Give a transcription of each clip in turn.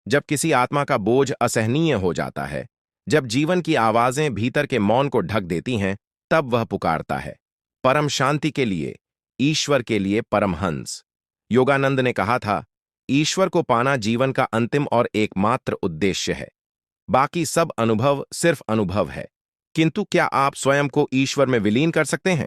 जब किसी आत्मा का बोझ असहनीय हो जाता है, जब जीवन की आवाजें भीतर के मौन को ढक देती हैं, तब वह पुकारता है परम शांति के लिए, ईश्वर के लिए परमहंस। योगानंद ने कहा था, ईश्वर को पाना जीवन का अंतिम और एकमात्र उद्देश्य है। बाकी सब अनुभव सिर्फ अनुभव है। किंतु क्या आप स्वयं को ईश्वर में विलीन कर सकते हैं?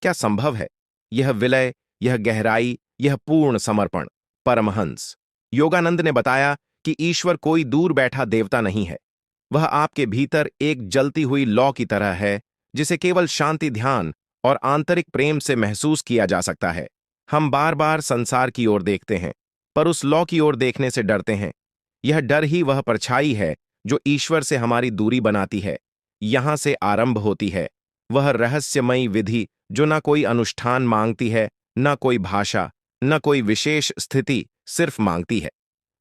क्या संभव है? यह विलय, यह गहराई, यह पूर्ण समर्पण। परमहंस योगानंद ने बताया कि ईश्वर कोई दूर बैठा देवता नहीं है। वह आपके भीतर एक जलती हुई लौ की तरह है, जिसे केवल शांति, ध्यान और आंतरिक प्रेम से महसूस किया जा सकता है। हम बार बार संसार की ओर देखते हैं, पर उस लौ की ओर देखने से डरते हैं। यह डर ही वह परछाई है जो ईश्वर से हमारी दूरी बनाती है। यहां से आरंभ होती है वह रहस्यमयी विधि जो न कोई अनुष्ठान मांगती है, न कोई भाषा, न कोई विशेष स्थिति, सिर्फ मांगती है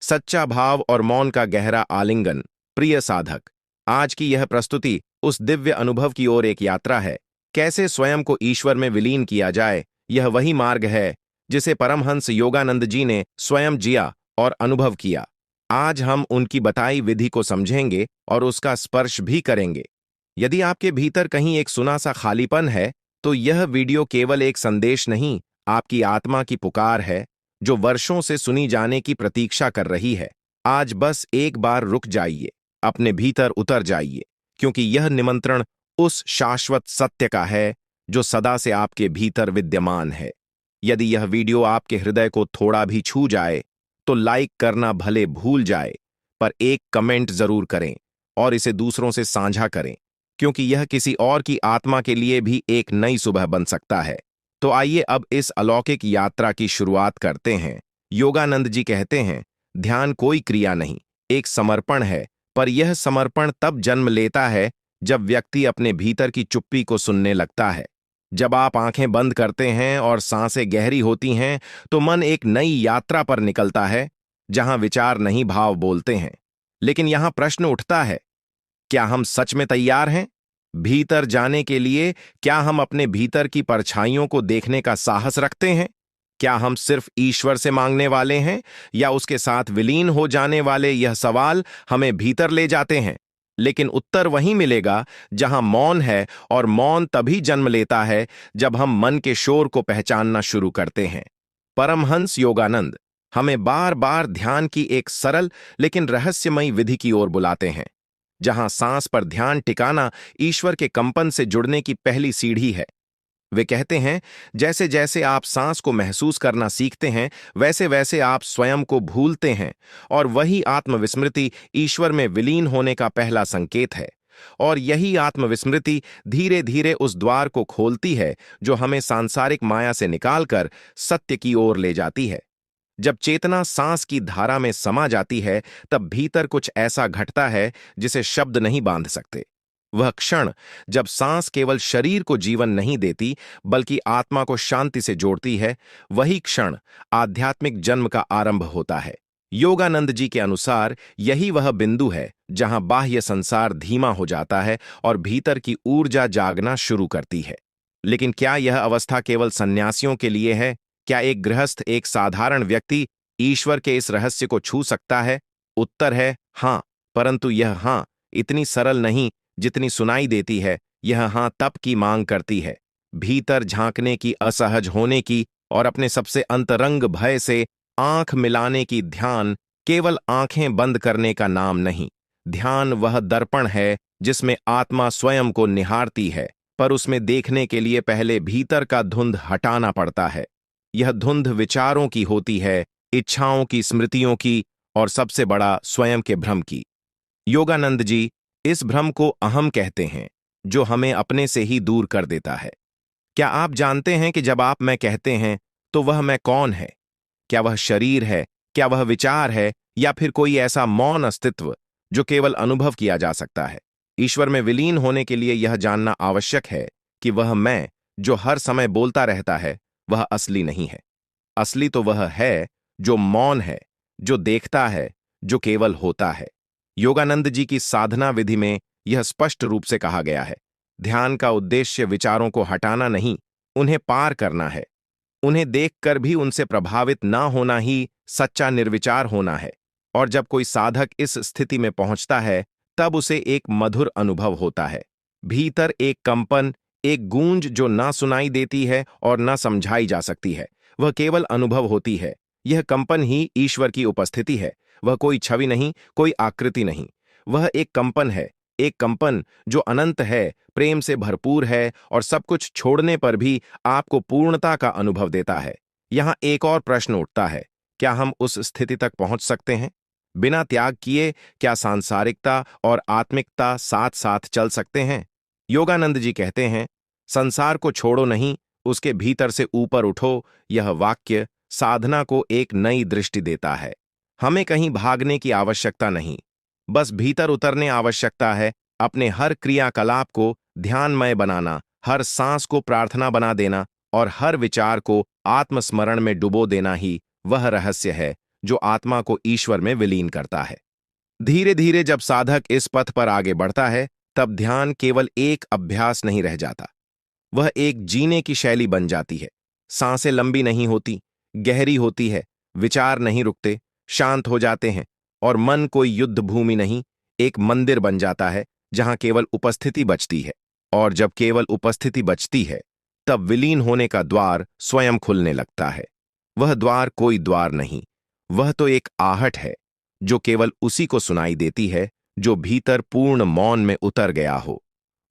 सच्चा भाव और मौन का गहरा आलिंगन। प्रिय साधक, आज की यह प्रस्तुति उस दिव्य अनुभव की ओर एक यात्रा है। कैसे स्वयं को ईश्वर में विलीन किया जाए, यह वही मार्ग है जिसे परमहंस योगानंद जी ने स्वयं जिया और अनुभव किया। आज हम उनकी बताई विधि को समझेंगे और उसका स्पर्श भी करेंगे। यदि आपके भीतर कहीं एक सुना सा खालीपन है, तो यह वीडियो केवल एक संदेश नहीं, आपकी आत्मा की पुकार है जो वर्षों से सुनी जाने की प्रतीक्षा कर रही है। आज बस एक बार रुक जाइए, अपने भीतर उतर जाइए, क्योंकि यह निमंत्रण उस शाश्वत सत्य का है जो सदा से आपके भीतर विद्यमान है। यदि यह वीडियो आपके हृदय को थोड़ा भी छू जाए, तो लाइक करना भले भूल जाए, पर एक कमेंट जरूर करें और इसे दूसरों से साझा करें, क्योंकि यह किसी और की आत्मा के लिए भी एक नई सुबह बन सकता है। तो आइए अब इस अलौकिक यात्रा की शुरुआत करते हैं। योगानंद जी कहते हैं, ध्यान कोई क्रिया नहीं, एक समर्पण है, पर यह समर्पण तब जन्म लेता है जब व्यक्ति अपने भीतर की चुप्पी को सुनने लगता है। जब आप आंखें बंद करते हैं और सांसें गहरी होती हैं, तो मन एक नई यात्रा पर निकलता है, जहां विचार नहीं, भाव बोलते हैं। लेकिन यहां प्रश्न उठता है, क्या हम सच में तैयार हैं भीतर जाने के लिए? क्या हम अपने भीतर की परछाइयों को देखने का साहस रखते हैं? क्या हम सिर्फ ईश्वर से मांगने वाले हैं, या उसके साथ विलीन हो जाने वाले? यह सवाल हमें भीतर ले जाते हैं, लेकिन उत्तर वहीं मिलेगा जहां मौन है, और मौन तभी जन्म लेता है जब हम मन के शोर को पहचानना शुरू करते हैं। परमहंस योगानंद हमें बार बार ध्यान की एक सरल लेकिन रहस्यमयी विधि की ओर बुलाते हैं, जहां सांस पर ध्यान टिकाना ईश्वर के कंपन से जुड़ने की पहली सीढ़ी है। वे कहते हैं, जैसे जैसे आप सांस को महसूस करना सीखते हैं, वैसे वैसे आप स्वयं को भूलते हैं, और वही आत्मविस्मृति ईश्वर में विलीन होने का पहला संकेत है। और यही आत्मविस्मृति धीरे धीरे उस द्वार को खोलती है जो हमें सांसारिक माया से निकालकर सत्य की ओर ले जाती है। जब चेतना सांस की धारा में समा जाती है, तब भीतर कुछ ऐसा घटता है जिसे शब्द नहीं बांध सकते। वह क्षण जब सांस केवल शरीर को जीवन नहीं देती, बल्कि आत्मा को शांति से जोड़ती है, वही क्षण आध्यात्मिक जन्म का आरंभ होता है। योगानंद जी के अनुसार यही वह बिंदु है जहां बाह्य संसार धीमा हो जाता है और भीतर की ऊर्जा जागना शुरू करती है। लेकिन क्या यह अवस्था केवल सन्यासियों के लिए है? क्या एक गृहस्थ, एक साधारण व्यक्ति ईश्वर के इस रहस्य को छू सकता है? उत्तर है हां, परंतु यह हां इतनी सरल नहीं जितनी सुनाई देती है। यह हां तप की मांग करती है, भीतर झांकने की, असहज होने की, और अपने सबसे अंतरंग भय से आंख मिलाने की। ध्यान केवल आंखें बंद करने का नाम नहीं। ध्यान वह दर्पण है जिसमें आत्मा स्वयं को निहारती है, पर उसमें देखने के लिए पहले भीतर का धुंध हटाना पड़ता है। यह धुंध विचारों की होती है, इच्छाओं की, स्मृतियों की, और सबसे बड़ा स्वयं के भ्रम की। योगानंद जी इस भ्रम को अहम कहते हैं, जो हमें अपने से ही दूर कर देता है। क्या आप जानते हैं कि जब आप मैं कहते हैं, तो वह मैं कौन है? क्या वह शरीर है? क्या वह विचार है? या फिर कोई ऐसा मौन अस्तित्व जो केवल अनुभव किया जा सकता है? ईश्वर में विलीन होने के लिए यह जानना आवश्यक है कि वह मैं जो हर समय बोलता रहता है, वह असली नहीं है। असली तो वह है जो मौन है, जो देखता है, जो केवल होता है। योगानंद जी की साधना विधि में यह स्पष्ट रूप से कहा गया है, ध्यान का उद्देश्य विचारों को हटाना नहीं, उन्हें पार करना है। उन्हें देखकर भी उनसे प्रभावित ना होना ही सच्चा निर्विचार होना है। और जब कोई साधक इस स्थिति में पहुंचता है तब उसे एक मधुर अनुभव होता है। भीतर एक कंपन, एक गूंज जो ना सुनाई देती है और ना समझाई जा सकती है, वह केवल अनुभव होती है। यह कंपन ही ईश्वर की उपस्थिति है। वह कोई छवि नहीं, कोई आकृति नहीं। वह एक कंपन है, एक कंपन जो अनंत है, प्रेम से भरपूर है और सब कुछ छोड़ने पर भी आपको पूर्णता का अनुभव देता है। यहां एक और प्रश्न उठता है, क्या हम उस स्थिति तक पहुंच सकते हैं? बिना त्याग किए क्या सांसारिकता और आत्मिकता साथ साथ चल सकते हैं? योगानंद जी कहते हैं, संसार को छोड़ो नहीं, उसके भीतर से ऊपर उठो। यह वाक्य साधना को एक नई दृष्टि देता है। हमें कहीं भागने की आवश्यकता नहीं, बस भीतर उतरने आवश्यकता है। अपने हर क्रियाकलाप को ध्यानमय बनाना, हर सांस को प्रार्थना बना देना और हर विचार को आत्मस्मरण में डुबो देना ही वह रहस्य है जो आत्मा को ईश्वर में विलीन करता है। धीरे धीरे जब साधक इस पथ पर आगे बढ़ता है, तब ध्यान केवल एक अभ्यास नहीं रह जाता, वह एक जीने की शैली बन जाती है। सांसें लंबी नहीं होती, गहरी होती है, विचार नहीं रुकते, शांत हो जाते हैं और मन कोई युद्ध भूमि नहीं, एक मंदिर बन जाता है जहां केवल उपस्थिति बचती है। और जब केवल उपस्थिति बचती है, तब विलीन होने का द्वार स्वयं खुलने लगता है। वह द्वार कोई द्वार नहीं, वह तो एक आहट है जो केवल उसी को सुनाई देती है जो भीतर पूर्ण मौन में उतर गया हो।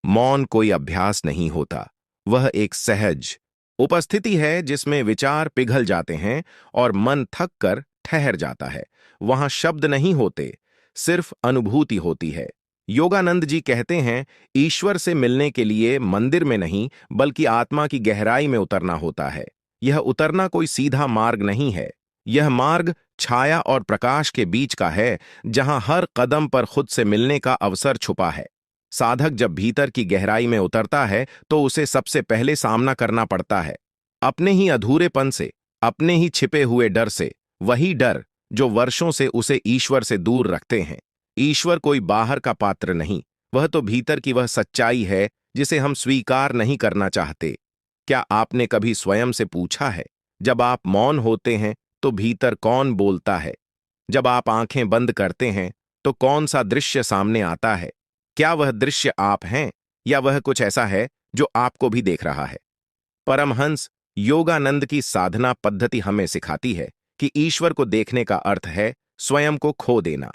मौन कोई अभ्यास नहीं होता, वह एक सहज उपस्थिति है जिसमें विचार पिघल जाते हैं और मन थक कर ठहर जाता है। वहां शब्द नहीं होते, सिर्फ अनुभूति होती है। योगानंद जी कहते हैं, ईश्वर से मिलने के लिए मंदिर में नहीं बल्कि आत्मा की गहराई में उतरना होता है। यह उतरना कोई सीधा मार्ग नहीं है, यह मार्ग छाया और प्रकाश के बीच का है, जहां हर कदम पर खुद से मिलने का अवसर छुपा है। साधक जब भीतर की गहराई में उतरता है तो उसे सबसे पहले सामना करना पड़ता है अपने ही अधूरेपन से, अपने ही छिपे हुए डर से, वही डर जो वर्षों से उसे ईश्वर से दूर रखते हैं। ईश्वर कोई बाहर का पात्र नहीं, वह तो भीतर की वह सच्चाई है जिसे हम स्वीकार नहीं करना चाहते। क्या आपने कभी स्वयं से पूछा है, जब आप मौन होते हैं तो भीतर कौन बोलता है? जब आप आंखें बंद करते हैं तो कौन सा दृश्य सामने आता है? क्या वह दृश्य आप हैं या वह कुछ ऐसा है जो आपको भी देख रहा है? परमहंस योगानंद की साधना पद्धति हमें सिखाती है कि ईश्वर को देखने का अर्थ है स्वयं को खो देना।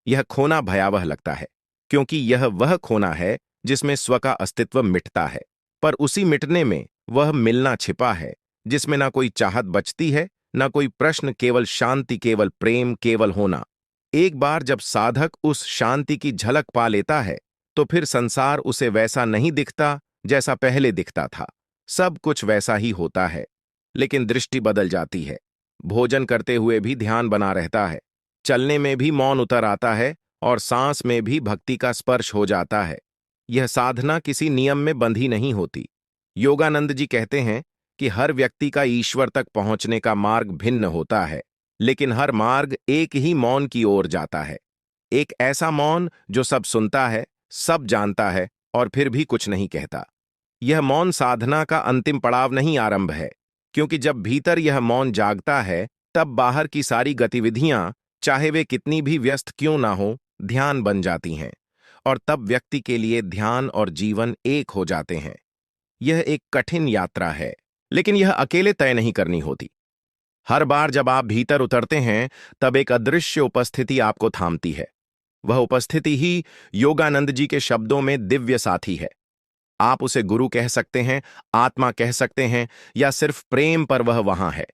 यह खोना भयावह लगता है, क्योंकि यह वह खोना है जिसमें स्व का अस्तित्व मिटता है। पर उसी मिटने में वह मिलना छिपा है, जिसमें ना कोई चाहत बचती है, ना कोई प्रश्न, केवल शांति, केवल प्रेम, केवल होना। एक बार जब साधक उस शांति की झलक पा लेता है, तो फिर संसार उसे वैसा नहीं दिखता जैसा पहले दिखता था। सब कुछ वैसा ही होता है, लेकिन दृष्टि बदल जाती है। भोजन करते हुए भी ध्यान बना रहता है, चलने में भी मौन उतर आता है और सांस में भी भक्ति का स्पर्श हो जाता है। यह साधना किसी नियम में बंधी नहीं होती। योगानंद जी कहते हैं कि हर व्यक्ति का ईश्वर तक पहुंचने का मार्ग भिन्न होता है, लेकिन हर मार्ग एक ही मौन की ओर जाता है। एक ऐसा मौन जो सब सुनता है, सब जानता है और फिर भी कुछ नहीं कहता। यह मौन साधना का अंतिम पड़ाव नहीं, आरंभ है, क्योंकि जब भीतर यह मौन जागता है, तब बाहर की सारी गतिविधियां, चाहे वे कितनी भी व्यस्त क्यों ना हो, ध्यान बन जाती हैं। और तब व्यक्ति के लिए ध्यान और जीवन एक हो जाते हैं। यह एक कठिन यात्रा है, लेकिन यह अकेले तय नहीं करनी होती। हर बार जब आप भीतर उतरते हैं, तब एक अदृश्य उपस्थिति आपको थामती है। वह उपस्थिति ही योगानंद जी के शब्दों में दिव्य साथी है। आप उसे गुरु कह सकते हैं, आत्मा कह सकते हैं, या सिर्फ प्रेम, पर वह वहां है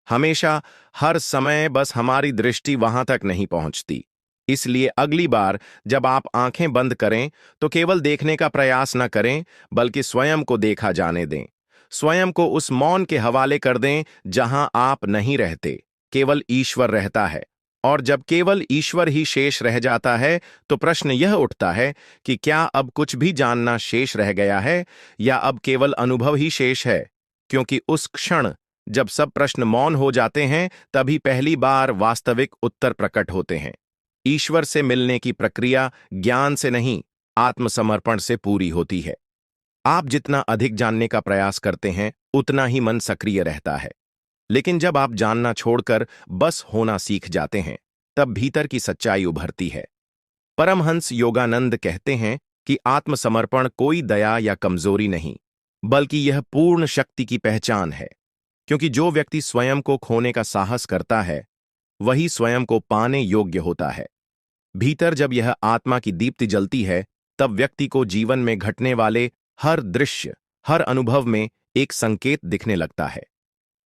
हमेशा, हर समय। बस हमारी दृष्टि वहां तक नहीं पहुंचती। इसलिए अगली बार जब आप आंखें बंद करें तो केवल देखने का प्रयास न करें, बल्कि स्वयं को देखा जाने दें। स्वयं को उस मौन के हवाले कर दें जहां आप नहीं रहते, केवल ईश्वर रहता है। और जब केवल ईश्वर ही शेष रह जाता है, तो प्रश्न यह उठता है कि क्या अब कुछ भी जानना शेष रह गया है, या अब केवल अनुभव ही शेष है? क्योंकि उस क्षण जब सब प्रश्न मौन हो जाते हैं, तभी पहली बार वास्तविक उत्तर प्रकट होते हैं। ईश्वर से मिलने की प्रक्रिया ज्ञान से नहीं, आत्मसमर्पण से पूरी होती है। आप जितना अधिक जानने का प्रयास करते हैं, उतना ही मन सक्रिय रहता है। लेकिन जब आप जानना छोड़कर बस होना सीख जाते हैं, तब भीतर की सच्चाई उभरती है। परमहंस योगानंद कहते हैं कि आत्मसमर्पण कोई दया या कमजोरी नहीं, बल्कि यह पूर्ण शक्ति की पहचान है। क्योंकि जो व्यक्ति स्वयं को खोने का साहस करता है, वही स्वयं को पाने योग्य होता है। भीतर जब यह आत्मा की दीप्ति जलती है, तब व्यक्ति को जीवन में घटने वाले हर दृश्य, हर अनुभव में एक संकेत दिखने लगता है।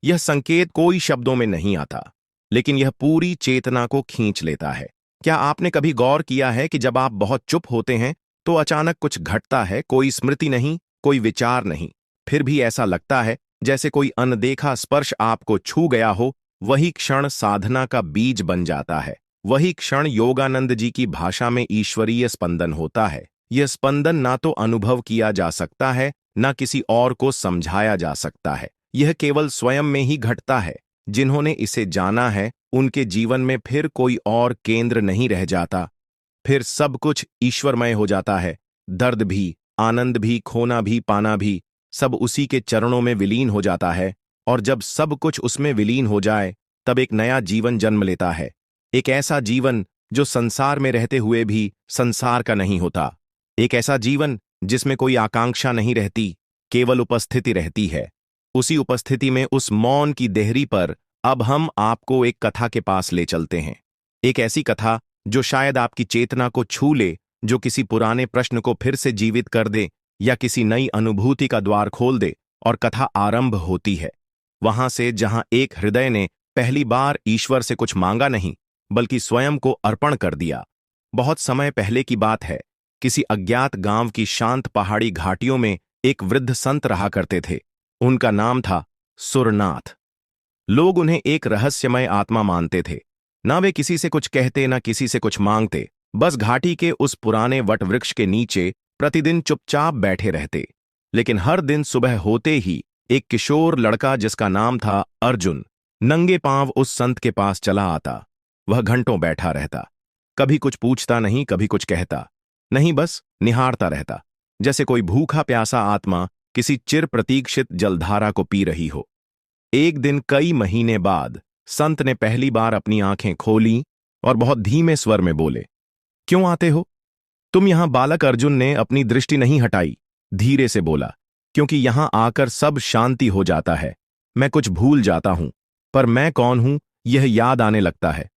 यह संकेत कोई शब्दों में नहीं आता, लेकिन यह पूरी चेतना को खींच लेता है। क्या आपने कभी गौर किया है कि जब आप बहुत चुप होते हैं तो अचानक कुछ घटता है? कोई स्मृति नहीं, कोई विचार नहीं, फिर भी ऐसा लगता है जैसे कोई अनदेखा स्पर्श आपको छू गया हो। वही क्षण साधना का बीज बन जाता है। वही क्षण योगानंद जी की भाषा में ईश्वरीय स्पंदन होता है। यह स्पंदन ना तो अनुभव किया जा सकता है, ना किसी और को समझाया जा सकता है। यह केवल स्वयं में ही घटता है। जिन्होंने इसे जाना है, उनके जीवन में फिर कोई और केंद्र नहीं रह जाता। फिर सब कुछ ईश्वरमय हो जाता है। दर्द भी, आनंद भी, खोना भी, पाना भी, सब उसी के चरणों में विलीन हो जाता है। और जब सब कुछ उसमें विलीन हो जाए, तब एक नया जीवन जन्म लेता है। एक ऐसा जीवन जो संसार में रहते हुए भी संसार का नहीं होता। एक ऐसा जीवन जिसमें कोई आकांक्षा नहीं रहती, केवल उपस्थिति रहती है। उसी उपस्थिति में, उस मौन की देहरी पर अब हम आपको एक कथा के पास ले चलते हैं। एक ऐसी कथा जो शायद आपकी चेतना को छू ले, जो किसी पुराने प्रश्न को फिर से जीवित कर दे या किसी नई अनुभूति का द्वार खोल दे। और कथा आरंभ होती है वहां से जहां एक हृदय ने पहली बार ईश्वर से कुछ मांगा नहीं, बल्कि स्वयं को अर्पण कर दिया। बहुत समय पहले की बात है। किसी अज्ञात गांव की शांत पहाड़ी घाटियों में एक वृद्ध संत रहा करते थे। उनका नाम था सुरनाथ। लोग उन्हें एक रहस्यमय आत्मा मानते थे। ना वे किसी से कुछ कहते, ना किसी से कुछ मांगते, बस घाटी के उस पुराने वटवृक्ष के नीचे प्रतिदिन चुपचाप बैठे रहते। लेकिन हर दिन सुबह होते ही एक किशोर लड़का जिसका नाम था अर्जुन, नंगे पांव उस संत के पास चला आता। वह घंटों बैठा रहता, कभी कुछ पूछता नहीं, कभी कुछ कहता नहीं, बस निहारता रहता, जैसे कोई भूखा प्यासा आत्मा किसी चिर प्रतीक्षित जलधारा को पी रही हो। एक दिन कई महीने बाद संत ने पहली बार अपनी आंखें खोली और बहुत धीमे स्वर में बोले, क्यों आते हो तुम यहां? बालक अर्जुन ने अपनी दृष्टि नहीं हटाई, धीरे से बोला, क्योंकि यहां आकर सब शांति हो जाता है। मैं कुछ भूल जाता हूं, पर मैं कौन हूं यह याद आने लगता है।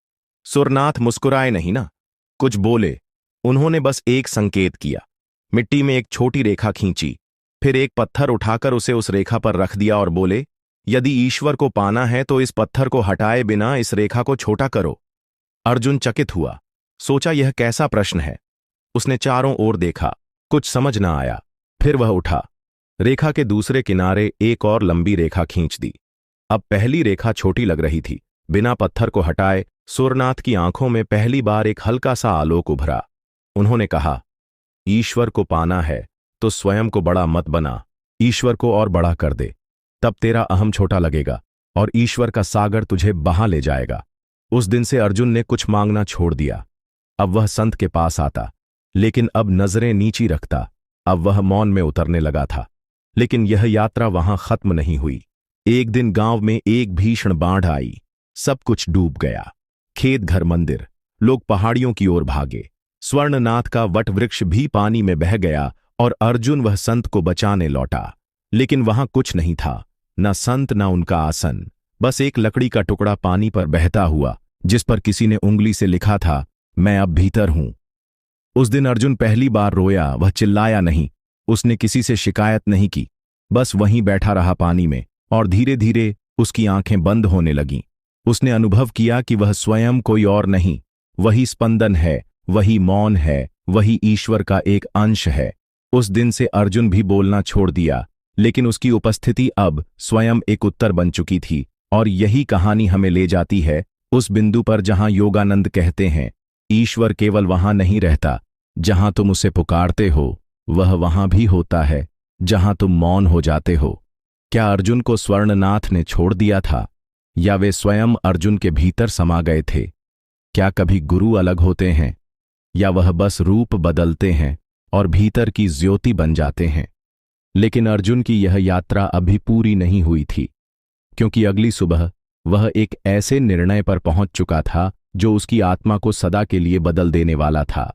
सुरनाथ मुस्कुराए नहीं ना, कुछ बोले। उन्होंने बस एक संकेत किया। मिट्टी में एक छोटी रेखा खींची, फिर एक पत्थर उठाकर उसे उस रेखा पर रख दिया और बोले, यदि ईश्वर को पाना है तो इस पत्थर को हटाए बिना इस रेखा को छोटा करो। अर्जुन चकित हुआ, सोचा यह कैसा प्रश्न है। उसने चारों ओर देखा, कुछ समझ ना आया। फिर वह उठा, रेखा के दूसरे किनारे एक और लंबी रेखा खींच दी। अब पहली रेखा छोटी लग रही थी। बिना पत्थर को हटाए सुरनाथ की आंखों में पहली बार एक हल्का सा आलोक उभरा। उन्होंने कहा, ईश्वर को पाना है तो स्वयं को बड़ा मत बना, ईश्वर को और बड़ा कर दे, तब तेरा अहम छोटा लगेगा और ईश्वर का सागर तुझे बहा ले जाएगा। उस दिन से अर्जुन ने कुछ मांगना छोड़ दिया। अब वह संत के पास आता, लेकिन अब नजरें नीची रखता। अब वह मौन में उतरने लगा था। लेकिन यह यात्रा वहां खत्म नहीं हुई। एक दिन गांव में एक भीषण बाढ़ आई। सब कुछ डूब गया, खेत, घर, मंदिर। लोग पहाड़ियों की ओर भागे। स्वर्णनाथ का वटवृक्ष भी पानी में बह गया और अर्जुन वह संत को बचाने लौटा। लेकिन वहां कुछ नहीं था, न संत न उनका आसन, बस एक लकड़ी का टुकड़ा पानी पर बहता हुआ, जिस पर किसी ने उंगली से लिखा था, मैं अब भीतर हूं। उस दिन अर्जुन पहली बार रोया। वह चिल्लाया नहीं, उसने किसी से शिकायत नहीं की, बस वहीं बैठा रहा पानी में। और धीरे धीरे उसकी आंखें बंद होने लगीं। उसने अनुभव किया कि वह स्वयं कोई और नहीं, वही स्पंदन है, वही मौन है, वही ईश्वर का एक अंश है। उस दिन से अर्जुन भी बोलना छोड़ दिया, लेकिन उसकी उपस्थिति अब स्वयं एक उत्तर बन चुकी थी। और यही कहानी हमें ले जाती है उस बिंदु पर जहां योगानंद कहते हैं, ईश्वर केवल वहां नहीं रहता जहां तुम उसे पुकारते हो, वह वहां भी होता है जहां तुम मौन हो जाते हो। क्या अर्जुन को स्वर्णनाथ ने छोड़ दिया था, या वे स्वयं अर्जुन के भीतर समा गए थे? क्या कभी गुरु अलग होते हैं, या वह बस रूप बदलते हैं और भीतर की ज्योति बन जाते हैं? लेकिन अर्जुन की यह यात्रा अभी पूरी नहीं हुई थी, क्योंकि अगली सुबह वह एक ऐसे निर्णय पर पहुंच चुका था जो उसकी आत्मा को सदा के लिए बदल देने वाला था।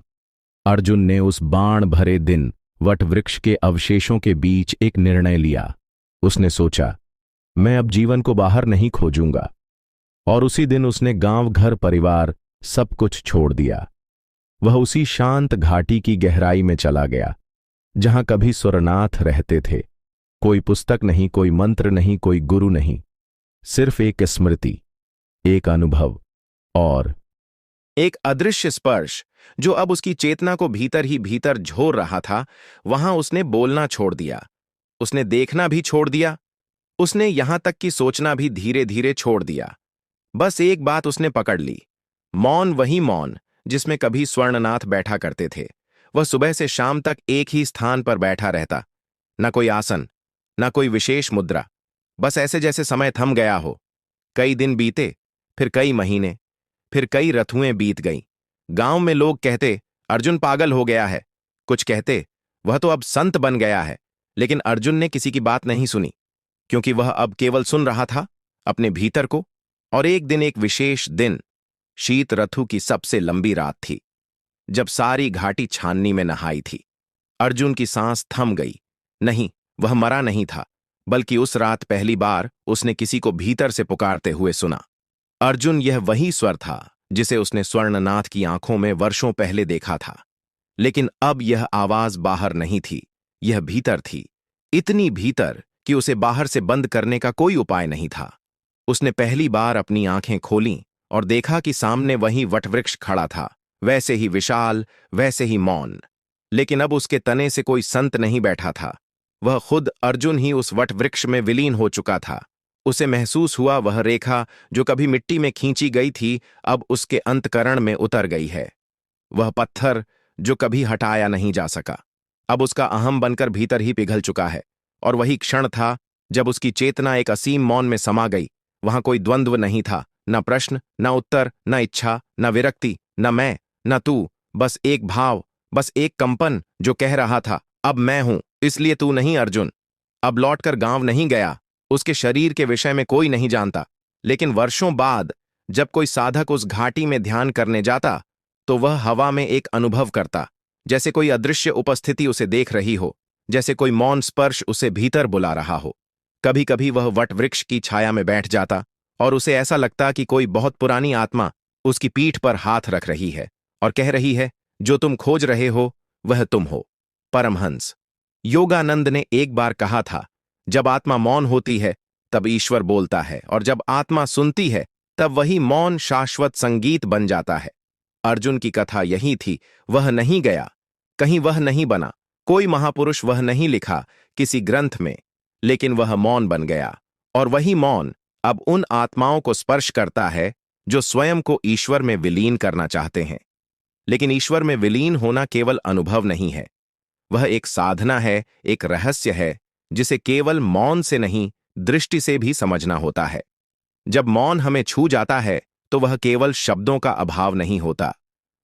अर्जुन ने उस बाण भरे दिन वटवृक्ष के अवशेषों के बीच एक निर्णय लिया। उसने सोचा, मैं अब जीवन को बाहर नहीं खोजूंगा। और उसी दिन उसने गांव, घर, परिवार सब कुछ छोड़ दिया। वह उसी शांत घाटी की गहराई में चला गया जहां कभी सुरनाथ रहते थे। कोई पुस्तक नहीं, कोई मंत्र नहीं, कोई गुरु नहीं, सिर्फ एक स्मृति, एक अनुभव और एक अदृश्य स्पर्श जो अब उसकी चेतना को भीतर ही भीतर झोर रहा था। वहां उसने बोलना छोड़ दिया, उसने देखना भी छोड़ दिया, उसने यहां तक कि सोचना भी धीरे धीरे छोड़ दिया। बस एक बात उसने पकड़ ली, मौन, वही मौन जिसमें कभी स्वर्णनाथ बैठा करते थे। वह सुबह से शाम तक एक ही स्थान पर बैठा रहता, न कोई आसन, न कोई विशेष मुद्रा, बस ऐसे जैसे समय थम गया हो। कई दिन बीते, फिर कई महीने, फिर कई ऋतुएं बीत गईं। गांव में लोग कहते, अर्जुन पागल हो गया है। कुछ कहते, वह तो अब संत बन गया है। लेकिन अर्जुन ने किसी की बात नहीं सुनी, क्योंकि वह अब केवल सुन रहा था अपने भीतर को। और एक दिन, एक विशेष दिन, शीत ऋतु की सबसे लंबी रात थी, जब सारी घाटी छाननी में नहाई थी। अर्जुन की सांस थम गई। नहीं, वह मरा नहीं था, बल्कि उस रात पहली बार उसने किसी को भीतर से पुकारते हुए सुना। अर्जुन, यह वही स्वर था जिसे उसने स्वर्णनाथ की आंखों में वर्षों पहले देखा था। लेकिन अब यह आवाज बाहर नहीं थी, यह भीतर थी। इतनी भीतर कि उसे बाहर से बंद करने का कोई उपाय नहीं था। उसने पहली बार अपनी आंखें खोलीं और देखा कि सामने वही वटवृक्ष खड़ा था, वैसे ही विशाल, वैसे ही मौन। लेकिन अब उसके तने से कोई संत नहीं बैठा था, वह खुद अर्जुन ही उस वटवृक्ष में विलीन हो चुका था। उसे महसूस हुआ, वह रेखा जो कभी मिट्टी में खींची गई थी, अब उसके अंतकरण में उतर गई है। वह पत्थर जो कभी हटाया नहीं जा सका, अब उसका अहम बनकर भीतर ही पिघल चुका है। और वही क्षण था जब उसकी चेतना एक असीम मौन में समा गई। वहां कोई द्वंद्व नहीं था, न प्रश्न, न उत्तर, न इच्छा, न विरक्ति, न मैं, न तू, बस एक भाव, बस एक कंपन जो कह रहा था, अब मैं हूं, इसलिए तू नहीं अर्जुन। अब लौटकर गांव नहीं गया, उसके शरीर के विषय में कोई नहीं जानता। लेकिन वर्षों बाद जब कोई साधक उस घाटी में ध्यान करने जाता, तो वह हवा में एक अनुभव करता, जैसे कोई अदृश्य उपस्थिति उसे देख रही हो, जैसे कोई मौन स्पर्श उसे भीतर बुला रहा हो। कभी कभी वह वटवृक्ष की छाया में बैठ जाता और उसे ऐसा लगता कि कोई बहुत पुरानी आत्मा उसकी पीठ पर हाथ रख रही है और कह रही है, जो तुम खोज रहे हो वह तुम हो। परमहंस योगानंद ने एक बार कहा था, जब आत्मा मौन होती है तब ईश्वर बोलता है, और जब आत्मा सुनती है तब वही मौन शाश्वत संगीत बन जाता है। अर्जुन की कथा यही थी। वह नहीं गया, कहीं वह नहीं बना, कोई महापुरुष वह नहीं लिखा किसी ग्रंथ में, लेकिन वह मौन बन गया। और वही मौन अब उन आत्माओं को स्पर्श करता है जो स्वयं को ईश्वर में विलीन करना चाहते हैं। लेकिन ईश्वर में विलीन होना केवल अनुभव नहीं है, वह एक साधना है, एक रहस्य है जिसे केवल मौन से नहीं, दृष्टि से भी समझना होता है। जब मौन हमें छू जाता है तो वह केवल शब्दों का अभाव नहीं होता,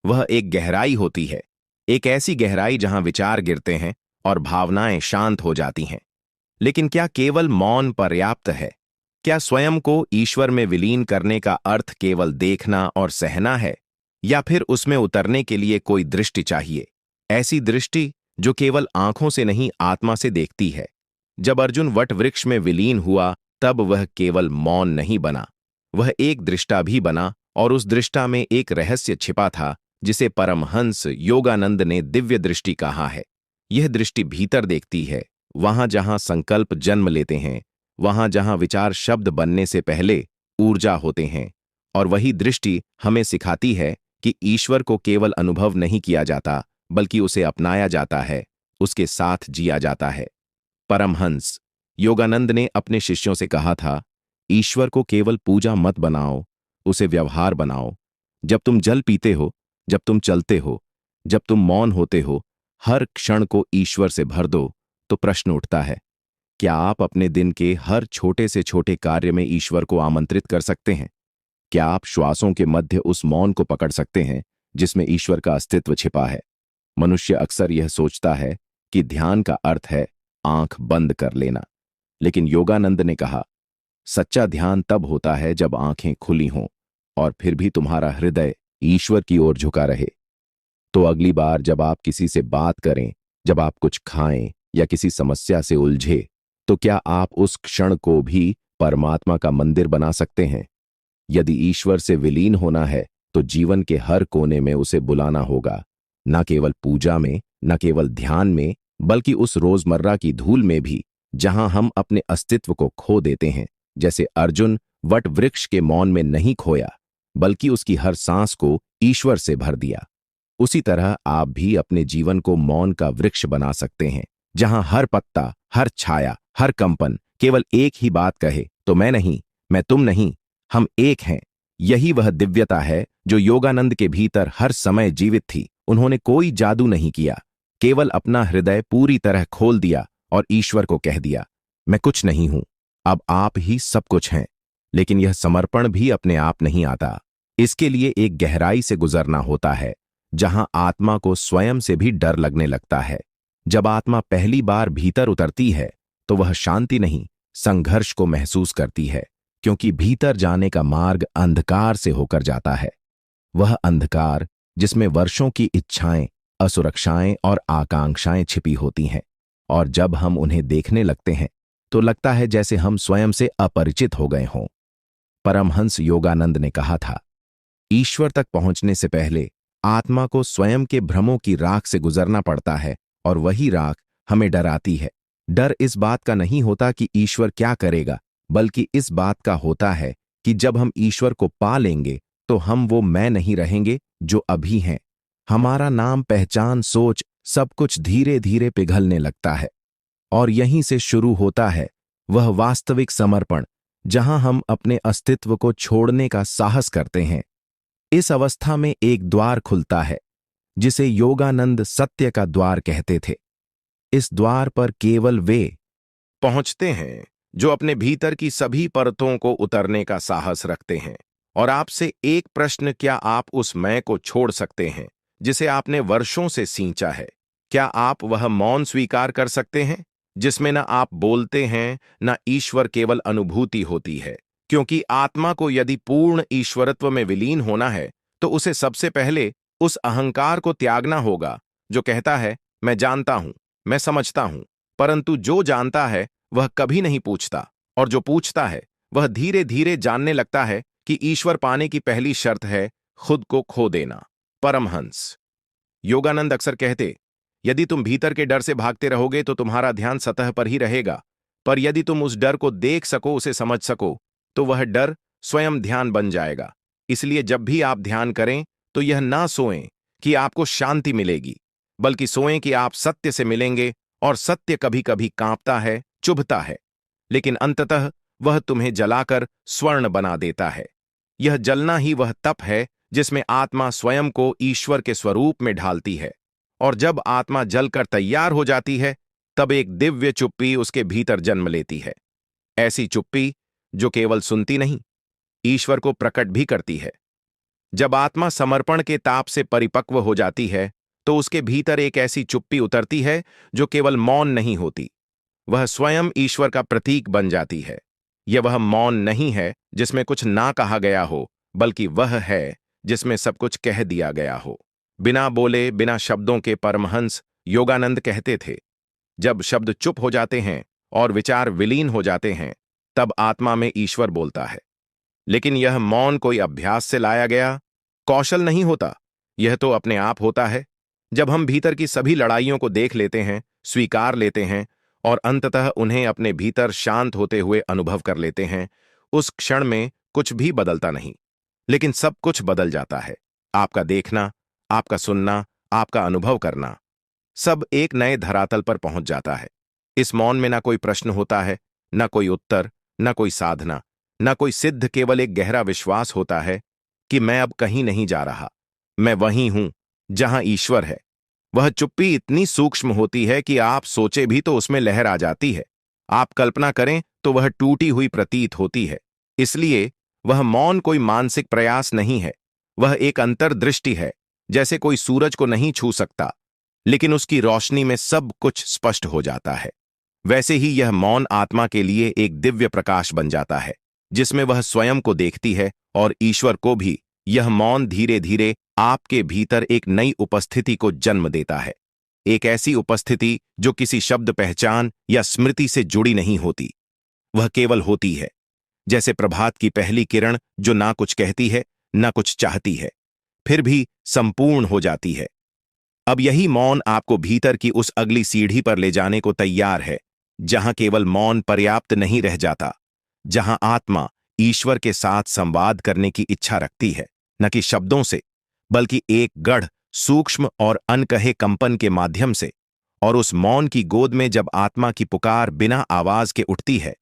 वह एक गहराई होती है, एक ऐसी गहराई जहां विचार गिरते हैं और भावनाएं शांत हो जाती हैं। लेकिन क्या केवल मौन पर्याप्त है? क्या स्वयं को ईश्वर में विलीन करने का अर्थ केवल देखना और सहना है, या फिर उसमें उतरने के लिए कोई दृष्टि चाहिए, ऐसी दृष्टि जो केवल आंखों से नहीं, आत्मा से देखती है? जब अर्जुन वटवृक्ष में विलीन हुआ तब वह केवल मौन नहीं बना, वह एक दृष्टा भी बना, और उस दृष्टा में एक रहस्य छिपा था जिसे परमहंस योगानंद ने दिव्य दृष्टि कहा है। यह दृष्टि भीतर देखती है, वहां जहां संकल्प जन्म लेते हैं, वहां जहां विचार शब्द बनने से पहले ऊर्जा होते हैं। और वही दृष्टि हमें सिखाती है कि ईश्वर को केवल अनुभव नहीं किया जाता, बल्कि उसे अपनाया जाता है, उसके साथ जिया जाता है। परमहंस योगानंद ने अपने शिष्यों से कहा था, ईश्वर को केवल पूजा मत बनाओ, उसे व्यवहार बनाओ। जब तुम जल पीते हो, जब तुम चलते हो, जब तुम मौन होते हो, हर क्षण को ईश्वर से भर दो। तो प्रश्न उठता है, क्या आप अपने दिन के हर छोटे से छोटे कार्य में ईश्वर को आमंत्रित कर सकते हैं? क्या आप श्वासों के मध्य उस मौन को पकड़ सकते हैं जिसमें ईश्वर का अस्तित्व छिपा है? मनुष्य अक्सर यह सोचता है कि ध्यान का अर्थ है आंख बंद कर लेना, लेकिन योगानंद ने कहा, सच्चा ध्यान तब होता है जब आंखें खुली हों और फिर भी तुम्हारा हृदय ईश्वर की ओर झुका रहे, तो अगली बार जब आप किसी से बात करें, जब आप कुछ खाएं या किसी समस्या से उलझे, तो क्या आप उस क्षण को भी परमात्मा का मंदिर बना सकते हैं? यदि ईश्वर से विलीन होना है, तो जीवन के हर कोने में उसे बुलाना होगा, न केवल पूजा में, न केवल ध्यान में, बल्कि उस रोजमर्रा की धूल में भी, जहां हम अपने अस्तित्व को खो देते हैं। जैसे अर्जुन वट वृक्ष के मौन में नहीं खोया, बल्कि उसकी हर सांस को ईश्वर से भर दिया। उसी तरह आप भी अपने जीवन को मौन का वृक्ष बना सकते हैं, जहां हर पत्ता, हर छाया, हर कंपन केवल एक ही बात कहे, तो मैं नहीं, मैं तुम नहीं, हम एक हैं। यही वह दिव्यता है जो योगानंद के भीतर हर समय जीवित थी। उन्होंने कोई जादू नहीं किया, केवल अपना हृदय पूरी तरह खोल दिया और ईश्वर को कह दिया, मैं कुछ नहीं हूं, अब आप ही सब कुछ हैं। लेकिन यह समर्पण भी अपने आप नहीं आता। इसके लिए एक गहराई से गुजरना होता है, जहां आत्मा को स्वयं से भी डर लगने लगता है। जब आत्मा पहली बार भीतर उतरती है, तो वह शांति नहीं, संघर्ष को महसूस करती है, क्योंकि भीतर जाने का मार्ग अंधकार से होकर जाता है। वह अंधकार जिसमें वर्षों की इच्छाएं, असुरक्षाएं और आकांक्षाएं छिपी होती हैं, और जब हम उन्हें देखने लगते हैं, तो लगता है जैसे हम स्वयं से अपरिचित हो गए हों। परमहंस योगानंद ने कहा था, ईश्वर तक पहुंचने से पहले आत्मा को स्वयं के भ्रमों की राख से गुजरना पड़ता है, और वही राख हमें डराती है। डर इस बात का नहीं होता कि ईश्वर क्या करेगा, बल्कि इस बात का होता है कि जब हम ईश्वर को पा लेंगे, तो हम वो मैं नहीं रहेंगे जो अभी हैं। हमारा नाम, पहचान, सोच, सब कुछ धीरे धीरे पिघलने लगता है। और यहीं से शुरू होता है वह वास्तविक समर्पण, जहां हम अपने अस्तित्व को छोड़ने का साहस करते हैं। इस अवस्था में एक द्वार खुलता है, जिसे योगानंद सत्य का द्वार कहते थे। इस द्वार पर केवल वे पहुंचते हैं जो अपने भीतर की सभी परतों को उतरने का साहस रखते हैं। और आपसे एक प्रश्न, क्या आप उस मैं को छोड़ सकते हैं जिसे आपने वर्षों से सींचा है? क्या आप वह मौन स्वीकार कर सकते हैं जिसमें न आप बोलते हैं, न ईश्वर केवल अनुभूति होती है? क्योंकि आत्मा को यदि पूर्ण ईश्वरत्व में विलीन होना है, तो उसे सबसे पहले उस अहंकार को त्यागना होगा जो कहता है, मैं जानता हूं, मैं समझता हूं। परंतु जो जानता है वह कभी नहीं पूछता, और जो पूछता है वह धीरे धीरे जानने लगता है कि ईश्वर पाने की पहली शर्त है खुद को खो देना। परमहंस योगानंद अक्सर कहते, यदि तुम भीतर के डर से भागते रहोगे तो तुम्हारा ध्यान सतह पर ही रहेगा, पर यदि तुम उस डर को देख सको, उसे समझ सको, तो वह डर स्वयं ध्यान बन जाएगा। इसलिए जब भी आप ध्यान करें, तो यह ना सोएं कि आपको शांति मिलेगी, बल्कि सोएं कि आप सत्य से मिलेंगे। और सत्य कभी कभी कांपता है, चुभता है, लेकिन अंततः वह तुम्हें जलाकर स्वर्ण बना देता है। यह जलना ही वह तप है जिसमें आत्मा स्वयं को ईश्वर के स्वरूप में ढालती है। और जब आत्मा जलकर तैयार हो जाती है, तब एक दिव्य चुप्पी उसके भीतर जन्म लेती है। ऐसी चुप्पी जो केवल सुनती नहीं, ईश्वर को प्रकट भी करती है। जब आत्मा समर्पण के ताप से परिपक्व हो जाती है, तो उसके भीतर एक ऐसी चुप्पी उतरती है जो केवल मौन नहीं होती, वह स्वयं ईश्वर का प्रतीक बन जाती है। यह वह मौन नहीं है जिसमें कुछ ना कहा गया हो, बल्कि वह है जिसमें सब कुछ कह दिया गया हो। बिना बोले, बिना शब्दों के परमहंस योगानंद कहते थे, जब शब्द चुप हो जाते हैं और विचार विलीन हो जाते हैं, तब आत्मा में ईश्वर बोलता है। लेकिन यह मौन कोई अभ्यास से लाया गया कौशल नहीं होता, यह तो अपने आप होता है। जब हम भीतर की सभी लड़ाइयों को देख लेते हैं, स्वीकार लेते हैं और अंततः उन्हें अपने भीतर शांत होते हुए अनुभव कर लेते हैं, उस क्षण में कुछ भी बदलता नहीं, लेकिन सब कुछ बदल जाता है। आपका देखना, आपका सुनना, आपका अनुभव करना, सब एक नए धरातल पर पहुंच जाता है। इस मौन में ना कोई प्रश्न होता है, ना कोई उत्तर, ना कोई साधना, ना कोई सिद्ध, केवल एक गहरा विश्वास होता है कि मैं अब कहीं नहीं जा रहा, मैं वहीं हूं जहां ईश्वर है। वह चुप्पी इतनी सूक्ष्म होती है कि आप सोचे भी तो उसमें लहर आ जाती है, आप कल्पना करें तो वह टूटी हुई प्रतीत होती है। इसलिए वह मौन कोई मानसिक प्रयास नहीं है, वह एक अंतर्दृष्टि है। जैसे कोई सूरज को नहीं छू सकता, लेकिन उसकी रोशनी में सब कुछ स्पष्ट हो जाता है, वैसे ही यह मौन आत्मा के लिए एक दिव्य प्रकाश बन जाता है, जिसमें वह स्वयं को देखती है और ईश्वर को भी यह मौन धीरे धीरे आपके भीतर एक नई उपस्थिति को जन्म देता है। एक ऐसी उपस्थिति जो किसी शब्द, पहचान या स्मृति से जुड़ी नहीं होती। वह केवल होती है, जैसे प्रभात की पहली किरण जो ना कुछ कहती है ना कुछ चाहती है, फिर भी संपूर्ण हो जाती है। अब यही मौन आपको भीतर की उस अगली सीढ़ी पर ले जाने को तैयार है, जहां केवल मौन पर्याप्त नहीं रह जाता, जहां आत्मा ईश्वर के साथ संवाद करने की इच्छा रखती है, न कि शब्दों से, बल्कि एक गढ़, सूक्ष्म और अनकहे कंपन के माध्यम से। और उस मौन की गोद में जब आत्मा की पुकार बिना आवाज के उठती है,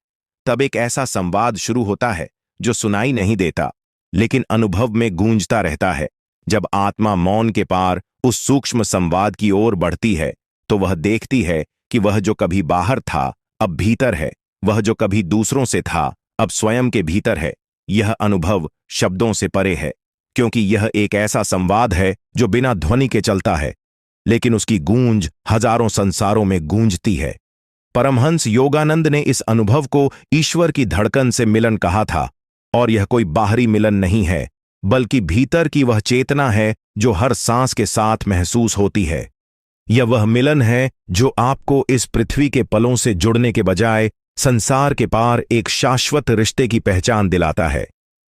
तब एक ऐसा संवाद शुरू होता है जो सुनाई नहीं देता, लेकिन अनुभव में गूंजता रहता है। जब आत्मा मौन के पार उस सूक्ष्म संवाद की ओर बढ़ती है, तो वह देखती है कि वह जो कभी बाहर था अब भीतर है, वह जो कभी दूसरों से था अब स्वयं के भीतर है। यह अनुभव शब्दों से परे है, क्योंकि यह एक ऐसा संवाद है जो बिना ध्वनि के चलता है, लेकिन उसकी गूंज हजारों संसारों में गूंजती है। परमहंस योगानंद ने इस अनुभव को ईश्वर की धड़कन से मिलन कहा था, और यह कोई बाहरी मिलन नहीं है, बल्कि भीतर की वह चेतना है जो हर सांस के साथ महसूस होती है। यह वह मिलन है जो आपको इस पृथ्वी के पलों से जुड़ने के बजाय संसार के पार एक शाश्वत रिश्ते की पहचान दिलाता है।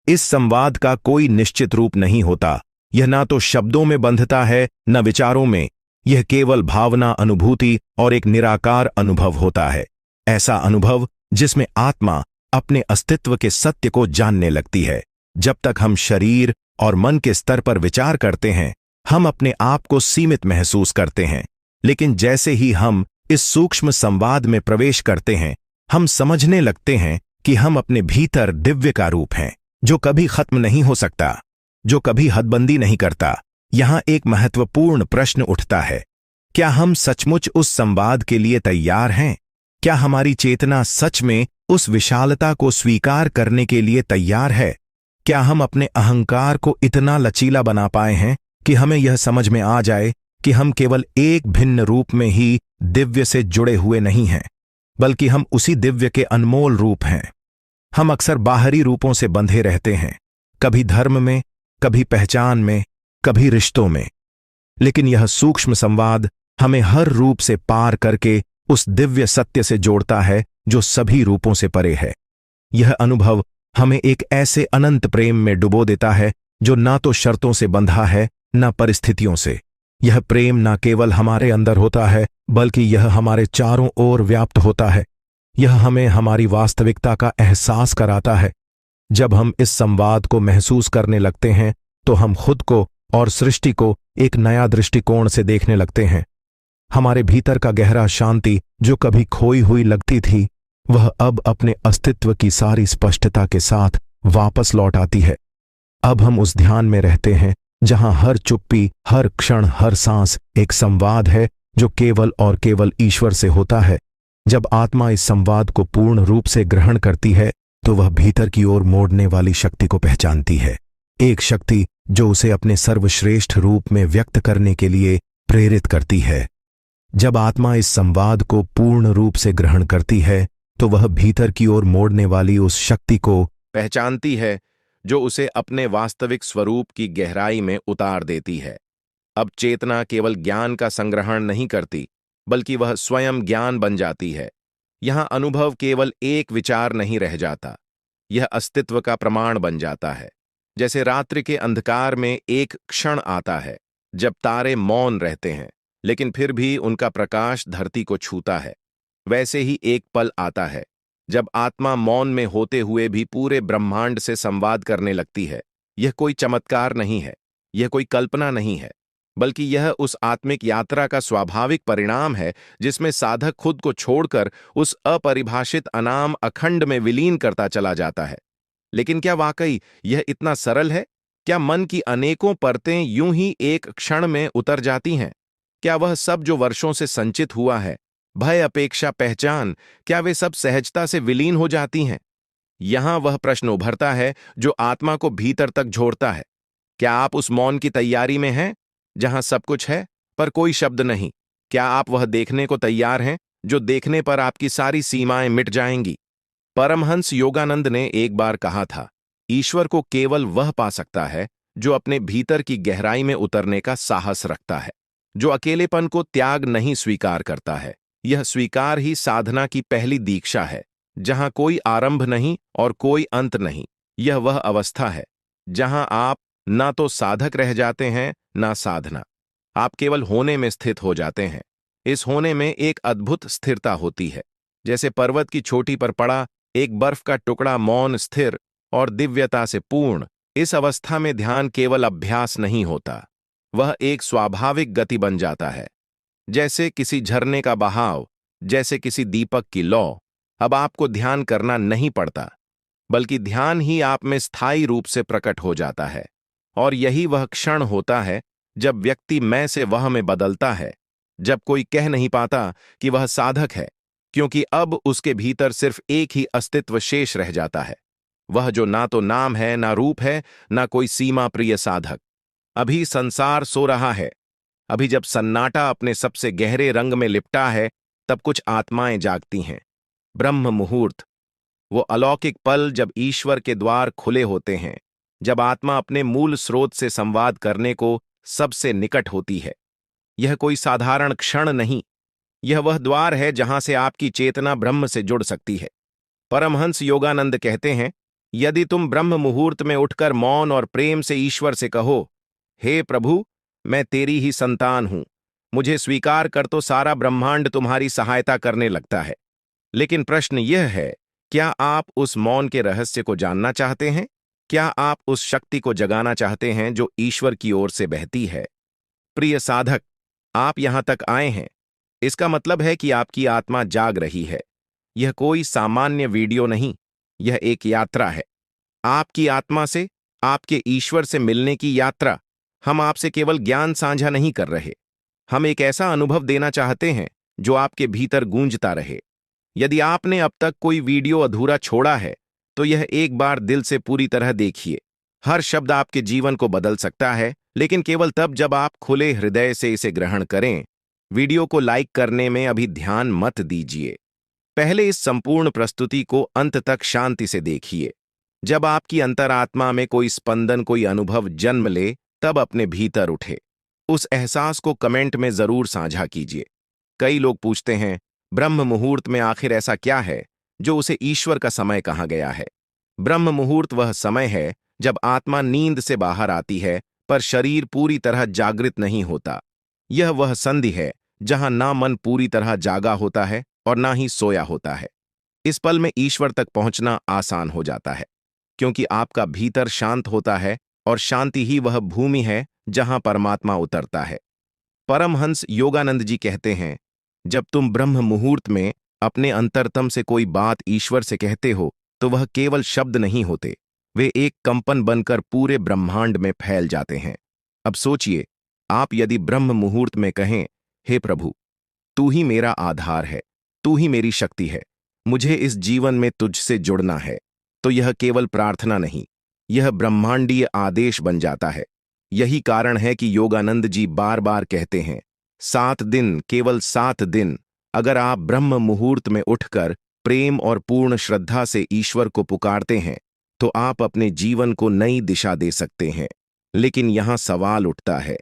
इस संवाद का कोई निश्चित रूप नहीं होता। यह ना तो शब्दों में बंधता है न विचारों में। यह केवल भावना, अनुभूति और एक निराकार अनुभव होता है। ऐसा अनुभव जिसमें आत्मा अपने अस्तित्व के सत्य को जानने लगती है। जब तक हम शरीर और मन के स्तर पर विचार करते हैं, हम अपने आप को सीमित महसूस करते हैं, लेकिन जैसे ही हम इस सूक्ष्म संवाद में प्रवेश करते हैं, हम समझने लगते हैं कि हम अपने भीतर दिव्य का रूप हैं, जो कभी खत्म नहीं हो सकता, जो कभी हदबंदी नहीं करता। यहां एक महत्वपूर्ण प्रश्न उठता है, क्या हम सचमुच उस संवाद के लिए तैयार हैं? क्या हमारी चेतना सच में उस विशालता को स्वीकार करने के लिए तैयार है? क्या हम अपने अहंकार को इतना लचीला बना पाए हैं कि हमें यह समझ में आ जाए कि हम केवल एक भिन्न रूप में ही दिव्य से जुड़े हुए नहीं हैं, बल्कि हम उसी दिव्य के अनमोल रूप हैं? हम अक्सर बाहरी रूपों से बंधे रहते हैं, कभी धर्म में, कभी पहचान में, कभी रिश्तों में, लेकिन यह सूक्ष्म संवाद हमें हर रूप से पार करके उस दिव्य सत्य से जोड़ता है जो सभी रूपों से परे है। यह अनुभव हमें एक ऐसे अनंत प्रेम में डुबो देता है जो ना तो शर्तों से बंधा है ना परिस्थितियों से। यह प्रेम ना केवल हमारे अंदर होता है, बल्कि यह हमारे चारों ओर व्याप्त होता है। यह हमें हमारी वास्तविकता का एहसास कराता है। जब हम इस संवाद को महसूस करने लगते हैं, तो हम खुद को और सृष्टि को एक नया दृष्टिकोण से देखने लगते हैं। हमारे भीतर का गहरा शांति जो कभी खोई हुई लगती थी, वह अब अपने अस्तित्व की सारी स्पष्टता के साथ वापस लौट आती है। अब हम उस ध्यान में रहते हैं जहां हर चुप्पी, हर क्षण, हर सांस एक संवाद है जो केवल और केवल ईश्वर से होता है। जब आत्मा इस संवाद को पूर्ण रूप से ग्रहण करती है, तो वह भीतर की ओर मोड़ने वाली शक्ति को पहचानती है, एक शक्ति जो उसे अपने सर्वश्रेष्ठ रूप में व्यक्त करने के लिए प्रेरित करती है। जब आत्मा इस संवाद को पूर्ण रूप से ग्रहण करती है, तो वह भीतर की ओर मोड़ने वाली उस शक्ति को पहचानती है जो उसे अपने वास्तविक स्वरूप की गहराई में उतार देती है। अब चेतना केवल ज्ञान का संग्रहण नहीं करती, बल्कि वह स्वयं ज्ञान बन जाती है। यहां अनुभव केवल एक विचार नहीं रह जाता, यह अस्तित्व का प्रमाण बन जाता है। जैसे रात्रि के अंधकार में एक क्षण आता है जब तारे मौन रहते हैं, लेकिन फिर भी उनका प्रकाश धरती को छूता है, वैसे ही एक पल आता है जब आत्मा मौन में होते हुए भी पूरे ब्रह्मांड से संवाद करने लगती है। यह कोई चमत्कार नहीं है, यह कोई कल्पना नहीं है, बल्कि यह उस आत्मिक यात्रा का स्वाभाविक परिणाम है जिसमें साधक खुद को छोड़कर उस अपरिभाषित अनाम अखंड में विलीन करता चला जाता है। लेकिन क्या वाकई यह इतना सरल है? क्या मन की अनेकों परतें यूं ही एक क्षण में उतर जाती हैं? क्या वह सब जो वर्षों से संचित हुआ है, भय, अपेक्षा, पहचान, क्या वे सब सहजता से विलीन हो जाती हैं? यहां वह प्रश्न उभरता है जो आत्मा को भीतर तक झोरता है। क्या आप उस मौन की तैयारी में हैं जहां सब कुछ है पर कोई शब्द नहीं? क्या आप वह देखने को तैयार हैं जो देखने पर आपकी सारी सीमाएं मिट जाएंगी? परमहंस योगानंद ने एक बार कहा था, ईश्वर को केवल वह पा सकता है जो अपने भीतर की गहराई में उतरने का साहस रखता है, जो अकेलेपन को त्याग नहीं स्वीकार करता है। यह स्वीकार ही साधना की पहली दीक्षा है, जहां कोई आरंभ नहीं और कोई अंत नहीं। यह वह अवस्था है जहां आप ना तो साधक रह जाते हैं ना साधना, आप केवल होने में स्थित हो जाते हैं। इस होने में एक अद्भुत स्थिरता होती है, जैसे पर्वत की चोटी पर पड़ा एक बर्फ का टुकड़ा, मौन, स्थिर और दिव्यता से पूर्ण। इस अवस्था में ध्यान केवल अभ्यास नहीं होता, वह एक स्वाभाविक गति बन जाता है, जैसे किसी झरने का बहाव, जैसे किसी दीपक की लौ। अब आपको ध्यान करना नहीं पड़ता, बल्कि ध्यान ही आप में स्थायी रूप से प्रकट हो जाता है। और यही वह क्षण होता है जब व्यक्ति मैं से वह में बदलता है, जब कोई कह नहीं पाता कि वह साधक है, क्योंकि अब उसके भीतर सिर्फ एक ही अस्तित्व शेष रह जाता है, वह जो ना तो नाम है, ना रूप है, ना कोई सीमा प्रिय साधक। अभी संसार सो रहा है, अभी जब सन्नाटा अपने सबसे गहरे रंग में लिपटा है, तब कुछ आत्माएं जागती हैं। ब्रह्म मुहूर्त, वो अलौकिक पल जब ईश्वर के द्वार खुले होते हैं, जब आत्मा अपने मूल स्रोत से संवाद करने को सबसे निकट होती है। यह कोई साधारण क्षण नहीं, यह वह द्वार है जहां से आपकी चेतना ब्रह्म से जुड़ सकती है। परमहंस योगानंद कहते हैं, यदि तुम ब्रह्म मुहूर्त में उठकर मौन और प्रेम से ईश्वर से कहो, हे प्रभु, मैं तेरी ही संतान हूं, मुझे स्वीकार कर, तो सारा ब्रह्मांड तुम्हारी सहायता करने लगता है। लेकिन प्रश्न यह है, क्या आप उस मौन के रहस्य को जानना चाहते हैं? क्या आप उस शक्ति को जगाना चाहते हैं जो ईश्वर की ओर से बहती है? प्रिय साधक, आप यहां तक आए हैं, इसका मतलब है कि आपकी आत्मा जाग रही है। यह कोई सामान्य वीडियो नहीं, यह एक यात्रा है, आपकी आत्मा से, आपके ईश्वर से मिलने की यात्रा। हम आपसे केवल ज्ञान साझा नहीं कर रहे, हम एक ऐसा अनुभव देना चाहते हैं जो आपके भीतर गूंजता रहे। यदि आपने अब तक कोई वीडियो अधूरा छोड़ा है, तो यह एक बार दिल से पूरी तरह देखिए। हर शब्द आपके जीवन को बदल सकता है, लेकिन केवल तब जब आप खुले हृदय से इसे ग्रहण करें। वीडियो को लाइक करने में अभी ध्यान मत दीजिए, पहले इस संपूर्ण प्रस्तुति को अंत तक शांति से देखिए। जब आपकी अंतरात्मा में कोई स्पंदन, कोई अनुभव जन्म ले, तब अपने भीतर उठे। उस एहसास को कमेंट में जरूर साझा कीजिए। कई लोग पूछते हैं, ब्रह्म मुहूर्त में आखिर ऐसा क्या है जो उसे ईश्वर का समय कहा गया है? ब्रह्म मुहूर्त वह समय है जब आत्मा नींद से बाहर आती है, पर शरीर पूरी तरह जागृत नहीं होता। यह वह संधि है जहां ना मन पूरी तरह जागा होता है और ना ही सोया होता है। इस पल में ईश्वर तक पहुंचना आसान हो जाता है, क्योंकि आपका भीतर शांत होता है, और शांति ही वह भूमि है जहां परमात्मा उतरता है। परमहंस योगानंद जी कहते हैं, जब तुम ब्रह्म मुहूर्त में अपने अंतरतम से कोई बात ईश्वर से कहते हो, तो वह केवल शब्द नहीं होते, वे एक कंपन बनकर पूरे ब्रह्मांड में फैल जाते हैं। अब सोचिए, आप यदि ब्रह्म मुहूर्त में कहें, हे प्रभु, तू ही मेरा आधार है, तू ही मेरी शक्ति है, मुझे इस जीवन में तुझसे जुड़ना है, तो यह केवल प्रार्थना नहीं, यह ब्रह्मांडीय आदेश बन जाता है। यही कारण है कि योगानंद जी बार बार कहते हैं, 7 दिन, केवल 7 दिन, अगर आप ब्रह्म मुहूर्त में उठकर प्रेम और पूर्ण श्रद्धा से ईश्वर को पुकारते हैं, तो आप अपने जीवन को नई दिशा दे सकते हैं। लेकिन यहां सवाल उठता है,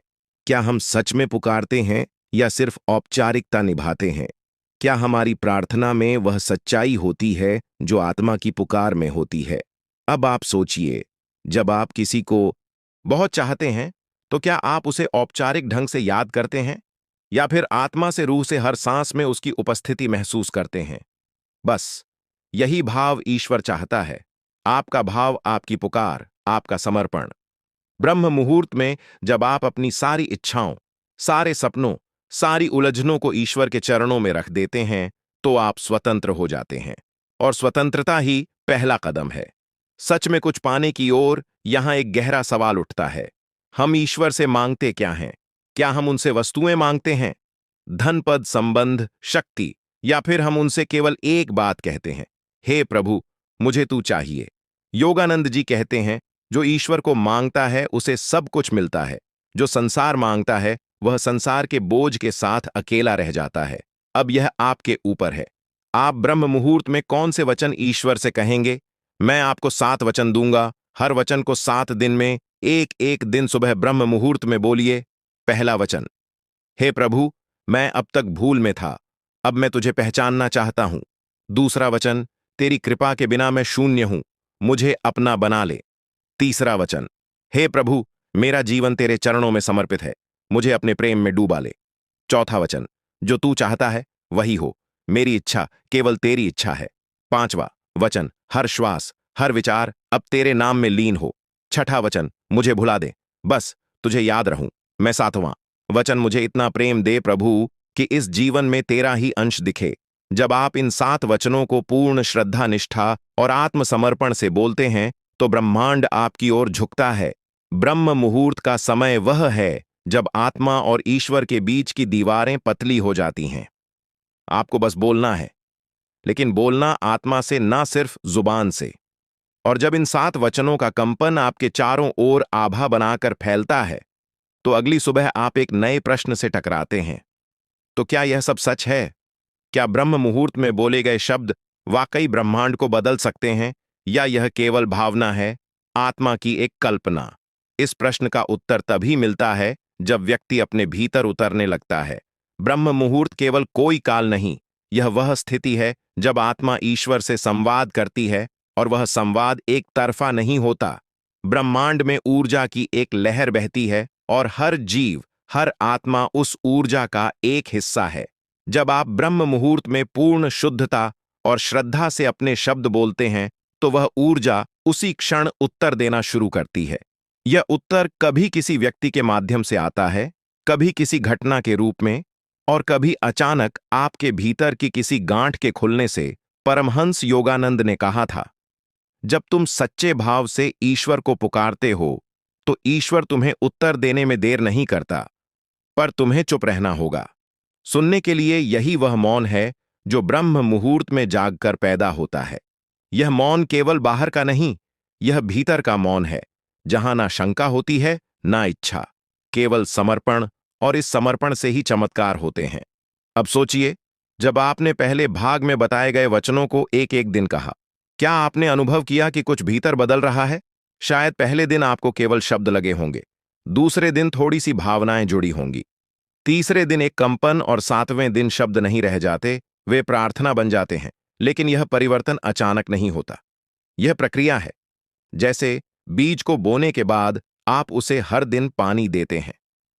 क्या हम सच में पुकारते हैं या सिर्फ औपचारिकता निभाते हैं? क्या हमारी प्रार्थना में वह सच्चाई होती है जो आत्मा की पुकार में होती है? अब आप सोचिए, जब आप किसी को बहुत चाहते हैं, तो क्या आप उसे औपचारिक ढंग से याद करते हैं, या फिर आत्मा से, रूह से हर सांस में उसकी उपस्थिति महसूस करते हैं? बस यही भाव ईश्वर चाहता है, आपका भाव, आपकी पुकार, आपका समर्पण। ब्रह्म मुहूर्त में जब आप अपनी सारी इच्छाओं, सारे सपनों, सारी उलझनों को ईश्वर के चरणों में रख देते हैं, तो आप स्वतंत्र हो जाते हैं, और स्वतंत्रता ही पहला कदम है सच में कुछ पाने की ओर। यहां एक गहरा सवाल उठता है, हम ईश्वर से मांगते क्या हैं? क्या हम उनसे वस्तुएं मांगते हैं, धन, पद, संबंध, शक्ति, या फिर हम उनसे केवल एक बात कहते हैं, हे प्रभु, मुझे तू चाहिए? योगानंद जी कहते हैं, जो ईश्वर को मांगता है उसे सब कुछ मिलता है, जो संसार मांगता है वह संसार के बोझ के साथ अकेला रह जाता है। अब यह आपके ऊपर है, आप ब्रह्म मुहूर्त में कौन से वचन ईश्वर से कहेंगे? मैं आपको 7 वचन दूंगा, हर वचन को 7 दिन में एक एक दिन सुबह ब्रह्म मुहूर्त में बोलिए। पहला वचन, हे प्रभु, मैं अब तक भूल में था, अब मैं तुझे पहचानना चाहता हूं। दूसरा वचन, तेरी कृपा के बिना मैं शून्य हूं, मुझे अपना बना ले। तीसरा वचन, हे प्रभु, मेरा जीवन तेरे चरणों में समर्पित है, मुझे अपने प्रेम में डूबा ले। चौथा वचन, जो तू चाहता है वही हो, मेरी इच्छा केवल तेरी इच्छा है। पांचवा वचन, हर श्वास हर विचार अब तेरे नाम में लीन हो। छठा वचन, मुझे भुला दे, बस तुझे याद रहूं मैं। सातवां वचन, मुझे इतना प्रेम दे प्रभु कि इस जीवन में तेरा ही अंश दिखे। जब आप इन 7 वचनों को पूर्ण श्रद्धा, निष्ठा और आत्मसमर्पण से बोलते हैं तो ब्रह्मांड आपकी ओर झुकता है। ब्रह्म मुहूर्त का समय वह है जब आत्मा और ईश्वर के बीच की दीवारें पतली हो जाती हैं। आपको बस बोलना है, लेकिन बोलना आत्मा से, ना सिर्फ जुबान से। और जब इन 7 वचनों का कंपन आपके चारों ओर आभा बनाकर फैलता है तो अगली सुबह आप एक नए प्रश्न से टकराते हैं। तो क्या यह सब सच है? क्या ब्रह्म मुहूर्त में बोले गए शब्द वाकई ब्रह्मांड को बदल सकते हैं, या यह केवल भावना है, आत्मा की एक कल्पना? इस प्रश्न का उत्तर तभी मिलता है जब व्यक्ति अपने भीतर उतरने लगता है। ब्रह्म मुहूर्त केवल कोई काल नहीं, यह वह स्थिति है जब आत्मा ईश्वर से संवाद करती है, और वह संवाद एक तरफा नहीं होता। ब्रह्मांड में ऊर्जा की एक लहर बहती है और हर जीव, हर आत्मा उस ऊर्जा का एक हिस्सा है। जब आप ब्रह्म मुहूर्त में पूर्ण शुद्धता और श्रद्धा से अपने शब्द बोलते हैं तो वह ऊर्जा उसी क्षण उत्तर देना शुरू करती है। यह उत्तर कभी किसी व्यक्ति के माध्यम से आता है, कभी किसी घटना के रूप में, और कभी अचानक आपके भीतर की किसी गांठ के खुलने से। परमहंस योगानंद ने कहा था, जब तुम सच्चे भाव से ईश्वर को पुकारते हो तो ईश्वर तुम्हें उत्तर देने में देर नहीं करता, पर तुम्हें चुप रहना होगा। सुनने के लिए यही वह मौन है जो ब्रह्म मुहूर्त में जागकर पैदा होता है। यह मौन केवल बाहर का नहीं, यह भीतर का मौन है, जहां ना शंका होती है ना इच्छा, केवल समर्पण, और इस समर्पण से ही चमत्कार होते हैं। अब सोचिए, जब आपने पहले भाग में बताए गए वचनों को एक एक दिन कहा, क्या आपने अनुभव किया कि कुछ भीतर बदल रहा है? शायद पहले दिन आपको केवल शब्द लगे होंगे, दूसरे दिन थोड़ी सी भावनाएं जुड़ी होंगी, तीसरे दिन एक कंपन, और 7वें दिन शब्द नहीं रह जाते, वे प्रार्थना बन जाते हैं। लेकिन यह परिवर्तन अचानक नहीं होता, यह प्रक्रिया है। जैसे बीज को बोने के बाद आप उसे हर दिन पानी देते हैं,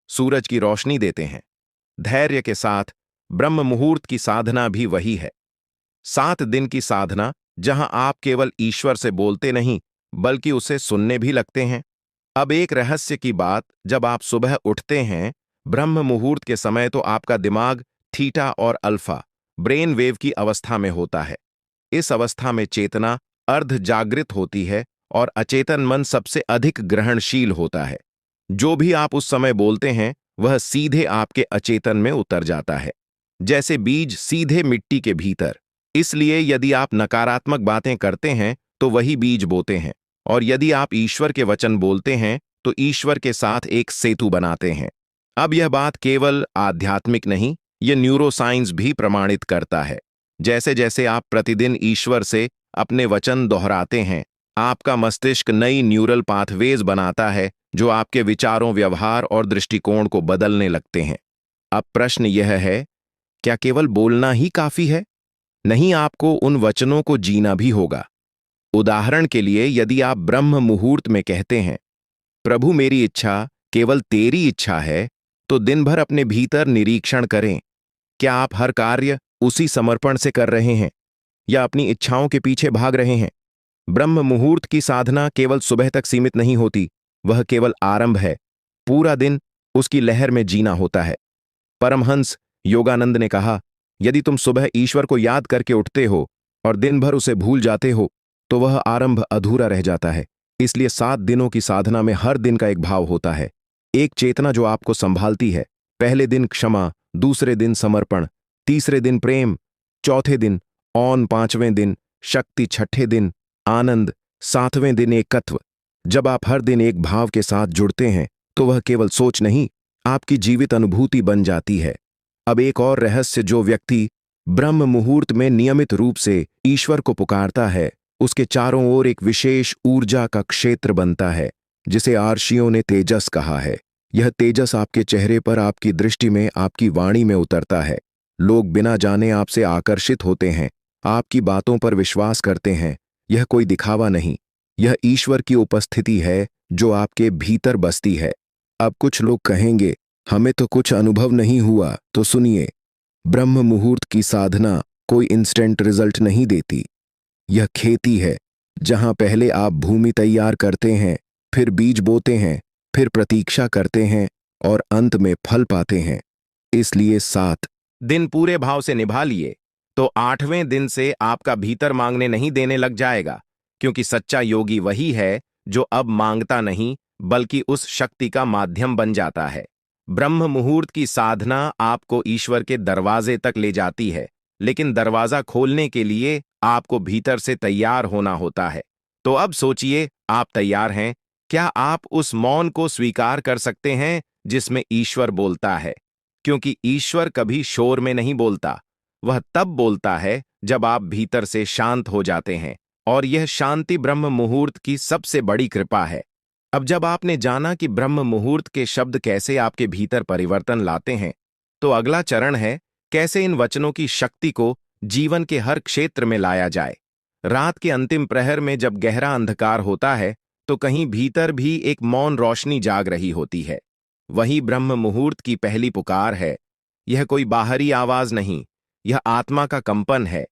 सूरज की रोशनी देते हैं, धैर्य के साथ। ब्रह्म मुहूर्त की साधना भी वही है, 7 दिन की साधना, जहां आप केवल ईश्वर से बोलते नहीं बल्कि उसे सुनने भी लगते हैं। अब एक रहस्य की बात, जब आप सुबह उठते हैं ब्रह्म मुहूर्त के समय तो आपका दिमाग थीटा और अल्फा ब्रेन वेव की अवस्था में होता है। इस अवस्था में चेतना अर्ध जागृत होती है और अचेतन मन सबसे अधिक ग्रहणशील होता है। जो भी आप उस समय बोलते हैं वह सीधे आपके अचेतन में उतर जाता है, जैसे बीज सीधे मिट्टी के भीतर। इसलिए यदि आप नकारात्मक बातें करते हैं तो वही बीज बोते हैं, और यदि आप ईश्वर के वचन बोलते हैं तो ईश्वर के साथ एक सेतु बनाते हैं। अब यह बात केवल आध्यात्मिक नहीं, यह न्यूरोसाइंस भी प्रमाणित करता है। जैसे जैसे आप प्रतिदिन ईश्वर से अपने वचन दोहराते हैं, आपका मस्तिष्क नई न्यूरल पाथवेज बनाता है जो आपके विचारों, व्यवहार और दृष्टिकोण को बदलने लगते हैं। अब प्रश्न यह है, क्या केवल बोलना ही काफी है? नहीं, आपको उन वचनों को जीना भी होगा। उदाहरण के लिए, यदि आप ब्रह्म मुहूर्त में कहते हैं, प्रभु मेरी इच्छा केवल तेरी इच्छा है, तो दिन भर अपने भीतर निरीक्षण करें, क्या आप हर कार्य उसी समर्पण से कर रहे हैं या अपनी इच्छाओं के पीछे भाग रहे हैं? ब्रह्म मुहूर्त की साधना केवल सुबह तक सीमित नहीं होती, वह केवल आरंभ है। पूरा दिन उसकी लहर में जीना होता है। परमहंस योगानंद ने कहा, यदि तुम सुबह ईश्वर को याद करके उठते हो और दिन भर उसे भूल जाते हो तो वह आरंभ अधूरा रह जाता है। इसलिए 7 दिनों की साधना में हर दिन का एक भाव होता है, एक चेतना जो आपको संभालती है। पहले दिन क्षमा, दूसरे दिन समर्पण, तीसरे दिन प्रेम, चौथे दिन औन, 5वें दिन शक्ति, 6ठे दिन आनंद, 7वें दिन एकत्व। जब आप हर दिन एक भाव के साथ जुड़ते हैं तो वह केवल सोच नहीं, आपकी जीवित अनुभूति बन जाती है। अब एक और रहस्य, जो व्यक्ति ब्रह्म मुहूर्त में नियमित रूप से ईश्वर को पुकारता है उसके चारों ओर एक विशेष ऊर्जा का क्षेत्र बनता है, जिसे आर्षियों ने तेजस कहा है। यह तेजस आपके चेहरे पर, आपकी दृष्टि में, आपकी वाणी में उतरता है। लोग बिना जाने आपसे आकर्षित होते हैं, आपकी बातों पर विश्वास करते हैं। यह कोई दिखावा नहीं, यह ईश्वर की उपस्थिति है जो आपके भीतर बसती है। अब कुछ लोग कहेंगे, हमें तो कुछ अनुभव नहीं हुआ। तो सुनिए, ब्रह्म मुहूर्त की साधना कोई इंस्टेंट रिजल्ट नहीं देती। यह खेती है, जहां पहले आप भूमि तैयार करते हैं, फिर बीज बोते हैं, फिर प्रतीक्षा करते हैं और अंत में फल पाते हैं। इसलिए 7 दिन पूरे भाव से निभा लिए तो 8वें दिन से आपका भीतर मांगने नहीं देने लग जाएगा, क्योंकि सच्चा योगी वही है जो अब मांगता नहीं बल्कि उस शक्ति का माध्यम बन जाता है। ब्रह्म मुहूर्त की साधना आपको ईश्वर के दरवाजे तक ले जाती है, लेकिन दरवाजा खोलने के लिए आपको भीतर से तैयार होना होता है। तो अब सोचिए, आप तैयार हैं? क्या आप उस मौन को स्वीकार कर सकते हैं जिसमें ईश्वर बोलता है? क्योंकि ईश्वर कभी शोर में नहीं बोलता, वह तब बोलता है जब आप भीतर से शांत हो जाते हैं, और यह शांति ब्रह्म मुहूर्त की सबसे बड़ी कृपा है। अब जब आपने जाना कि ब्रह्म मुहूर्त के शब्द कैसे आपके भीतर परिवर्तन लाते हैं, तो अगला चरण है कैसे इन वचनों की शक्ति को जीवन के हर क्षेत्र में लाया जाए। रात के अंतिम प्रहर में जब गहरा अंधकार होता है, तो कहीं भीतर भी एक मौन रोशनी जाग रही होती है। वही ब्रह्म मुहूर्त की पहली पुकार है। यह कोई बाहरी आवाज नहीं, यह आत्मा का कंपन है,